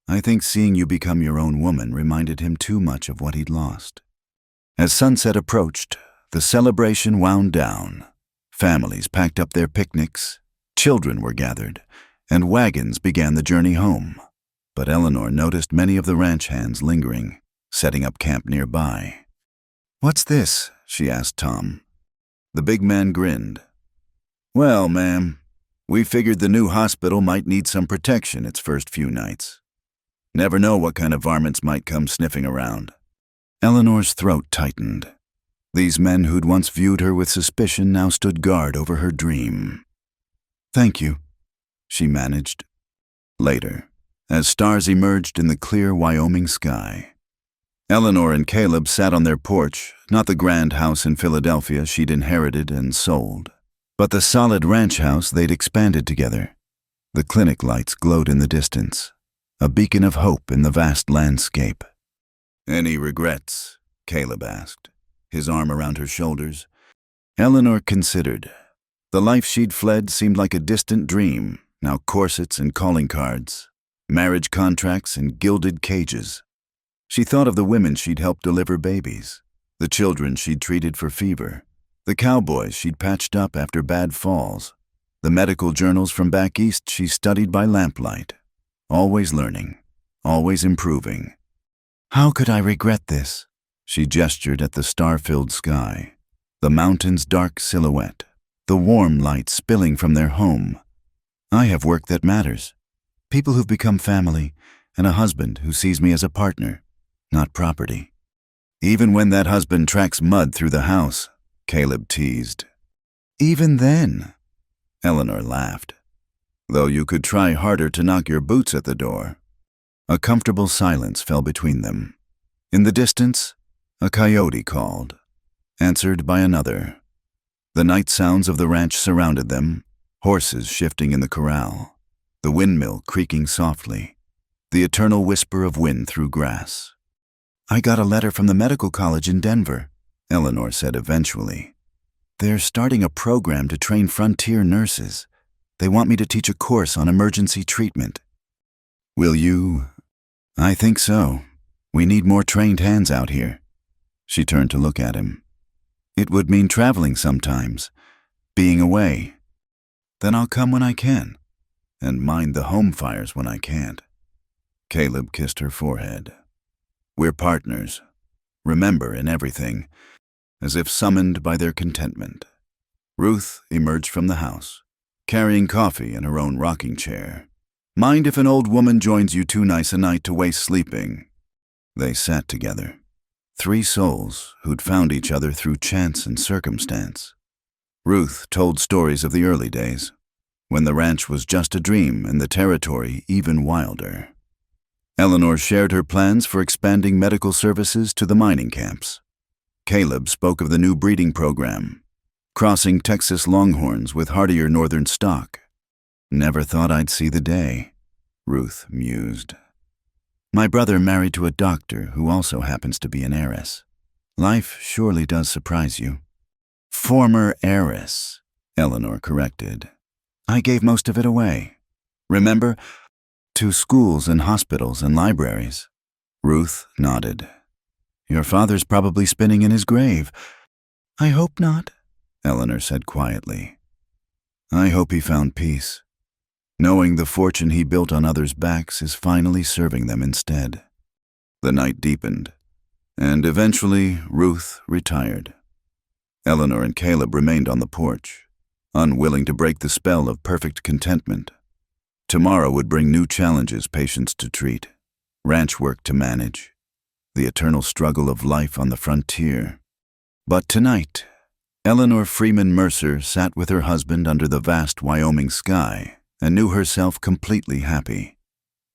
I think seeing you become your own woman reminded him too much of what he'd lost. As sunset approached, the celebration wound down. Families packed up their picnics, children were gathered, and wagons began the journey home. But Eleanor noticed many of the ranch hands lingering, setting up camp nearby. What's this? She asked Tom. The big man grinned. Well, ma'am, we figured the new hospital might need some protection its first few nights. Never know what kind of varmints might come sniffing around. Eleanor's throat tightened. These men who'd once viewed her with suspicion now stood guard over her dream. Thank you, she managed. Later, as stars emerged in the clear Wyoming sky, Eleanor and Caleb sat on their porch, not the grand house in Philadelphia she'd inherited and sold, but the solid ranch house they'd expanded together. The clinic lights glowed in the distance, a beacon of hope in the vast landscape. Any regrets? Caleb asked, his arm around her shoulders. Eleanor considered. The life she'd fled seemed like a distant dream, now corsets and calling cards, marriage contracts and gilded cages. She thought of the women she'd helped deliver babies, the children she'd treated for fever, the cowboys she'd patched up after bad falls, the medical journals from back east she studied by lamplight. Always learning, always improving. How could I regret this? She gestured at the star-filled sky, the mountain's dark silhouette, the warm light spilling from their home. I have work that matters, people who've become family, and a husband who sees me as a partner, not property. Even when that husband tracks mud through the house, Caleb teased. Even then, Eleanor laughed. Though you could try harder to knock your boots at the door. A comfortable silence fell between them. In the distance, a coyote called, answered by another. The night sounds of the ranch surrounded them, horses shifting in the corral, the windmill creaking softly, the eternal whisper of wind through grass. I got a letter from the medical college in Denver, Eleanor said eventually. They're starting a program to train frontier nurses. They want me to teach a course on emergency treatment. Will you? I think so. We need more trained hands out here. She turned to look at him. It would mean traveling sometimes, being away. Then I'll come when I can, and mind the home fires when I can't. Caleb kissed her forehead. We're partners. Remember in everything, as if summoned by their contentment. Ruth emerged from the house, carrying coffee in her own rocking chair. Mind if an old woman joins you too nice a night to waste sleeping? They sat together, 3 souls who'd found each other through chance and circumstance. Ruth told stories of the early days, when the ranch was just a dream and the territory even wilder. Eleanor shared her plans for expanding medical services to the mining camps. Caleb spoke of the new breeding program, crossing Texas Longhorns with hardier northern stock. Never thought I'd see the day, Ruth mused. My brother married to a doctor who also happens to be an heiress. Life surely does surprise you. Former heiress, Eleanor corrected. I gave most of it away. Remember? To schools and hospitals and libraries. Ruth nodded. Your father's probably spinning in his grave. I hope not, Eleanor said quietly. I hope he found peace, knowing the fortune he built on others' backs is finally serving them instead. The night deepened, and eventually Ruth retired. Eleanor and Caleb remained on the porch, unwilling to break the spell of perfect contentment. Tomorrow would bring new challenges, patients to treat, ranch work to manage, the eternal struggle of life on the frontier. But tonight, Eleanor Freeman Mercer sat with her husband under the vast Wyoming sky and knew herself completely happy.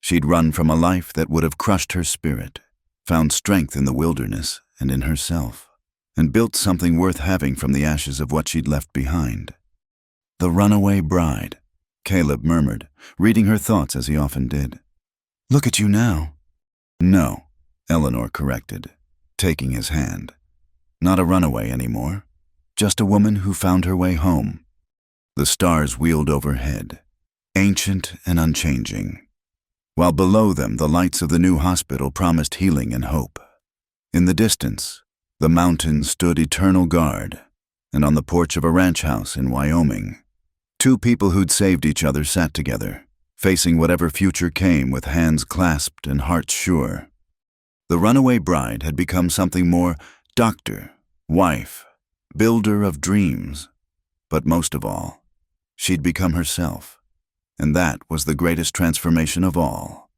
She'd run from a life that would have crushed her spirit, found strength in the wilderness and in herself, and built something worth having from the ashes of what she'd left behind. The runaway bride, Caleb murmured, reading her thoughts as he often did. Look at you now. No, Eleanor corrected, taking his hand. Not a runaway anymore, just a woman who found her way home. The stars wheeled overhead, ancient and unchanging, while below them the lights of the new hospital promised healing and hope. In the distance, the mountains stood eternal guard, and on the porch of a ranch house in Wyoming, 2 people who'd saved each other sat together, facing whatever future came with hands clasped and hearts sure. The runaway bride had become something more: doctor, wife, builder of dreams. But most of all, she'd become herself, and that was the greatest transformation of all.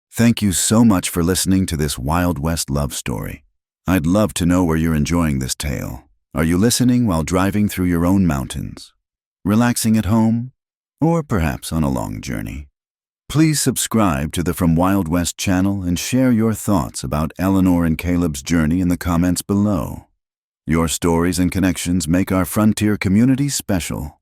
Thank you so much for listening to this Wild West love story. I'd love to know where you're enjoying this tale. Are you listening while driving through your own mountains, relaxing at home, or perhaps on a long journey? Please subscribe to the From Wild West channel and share your thoughts about Eleanor and Caleb's journey in the comments below. Your stories and connections make our frontier community special.